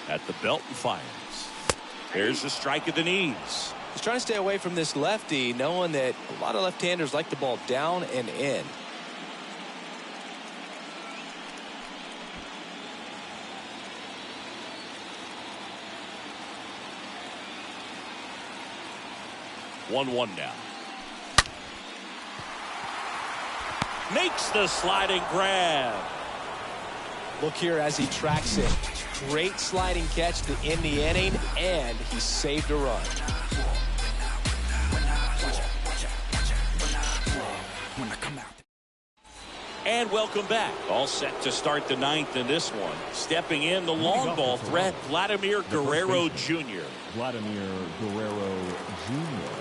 At the belt and fires. There's a strike at the knees. He's trying to stay away from this lefty, knowing that a lot of left-handers like the ball down and in. One now. Makes the sliding grab. Look here as he tracks it. Great sliding catch to end the inning, and he saved a run. And welcome back. All set to start the 9th in this one. Stepping in, the long ball threat, Vladimir Guerrero Jr. Vladimir Guerrero Jr.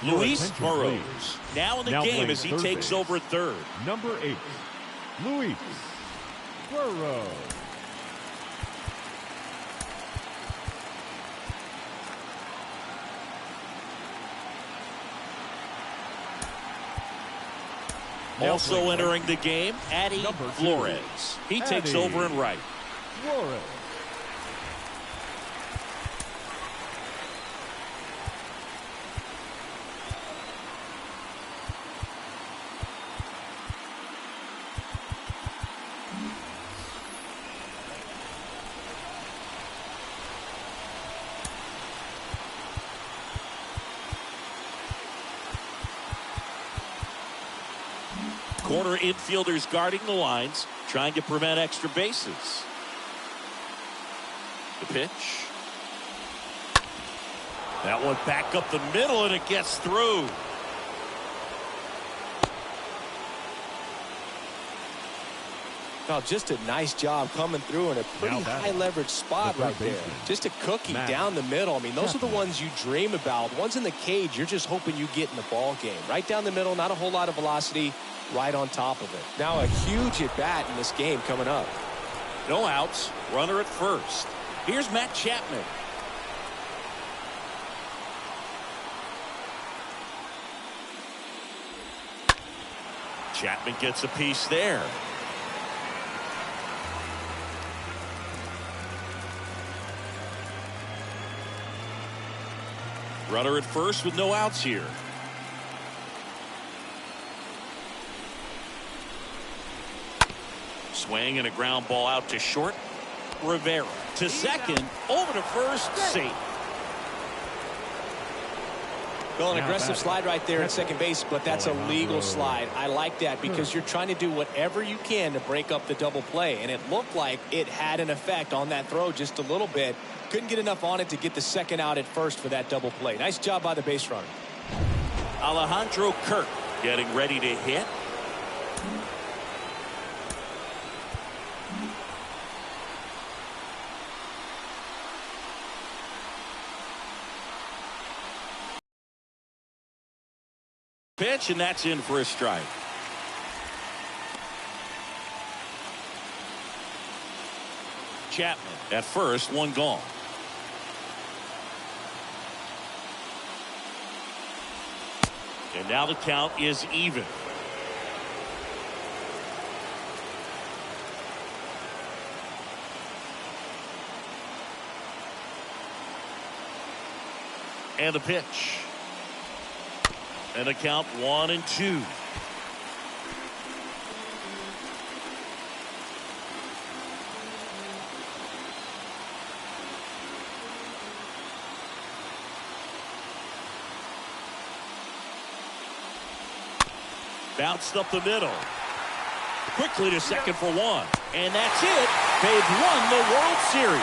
Luis Burrows now in the game as he takes over third. Number 8, Luis Burrows. Also entering the game, Addy Flores. He takes over in right. Flores. Corner infielders guarding the lines, trying to prevent extra bases. The pitch. That one back up the middle, and it gets through. Well, just a nice job coming through in a pretty high leverage spot right there. Just a cookie down the middle. I mean, those are the ones you dream about. Ones in the cage, you're just hoping you get in the ball game. Right down the middle, not a whole lot of velocity, right on top of it. Now a huge at bat in this game coming up. No outs, runner at first. Here's Matt Chapman. Chapman gets a piece there. Runner at first with no outs here. Swing and a ground ball out to short. Rivera to second, over to first, safe. Well, an aggressive slide right there at second base, but that's a legal slide. I like that because you're trying to do whatever you can to break up the double play, and it looked like it had an effect on that throw just a little bit. Couldn't get enough on it to get the second out at first for that double play. Nice job by the base runner. Alejandro Kirk getting ready to hit. Pitch, and that's in for a strike. Chapman at first, one gone. And now the count is even. And the pitch. And the count 1-2. Bounced up the middle. Quickly to second for one. And that's it. They've won the World Series.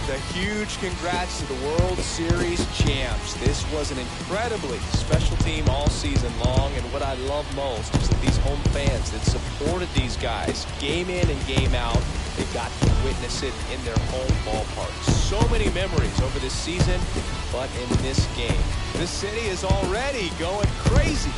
A huge congrats to the World Series champs. This was an incredibly special team all season long, and what I love most is that these home fans that supported these guys game in and game out, they got to witness it in their home ballpark. So many memories over this season, but in this game, the city is already going crazy.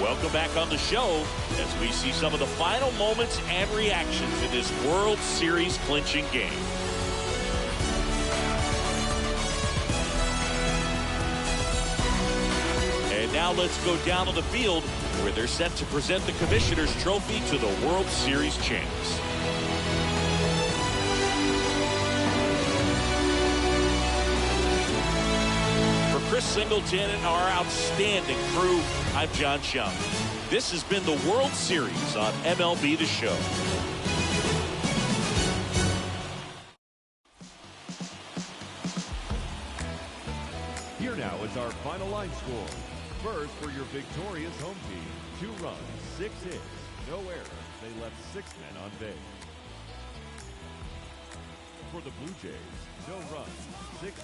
Welcome back on the show as we see some of the final moments and reactions in this World Series clinching game. And now let's go down to the field where they're set to present the Commissioner's Trophy to the World Series champs. Chris Singleton and our outstanding crew, I'm John Chung. This has been the World Series on MLB The Show. Here now is our final line score. First, for your victorious home team, 2 runs, 6 hits, no errors. They left 6 men on base. For the Blue Jays, no runs, 6 hits.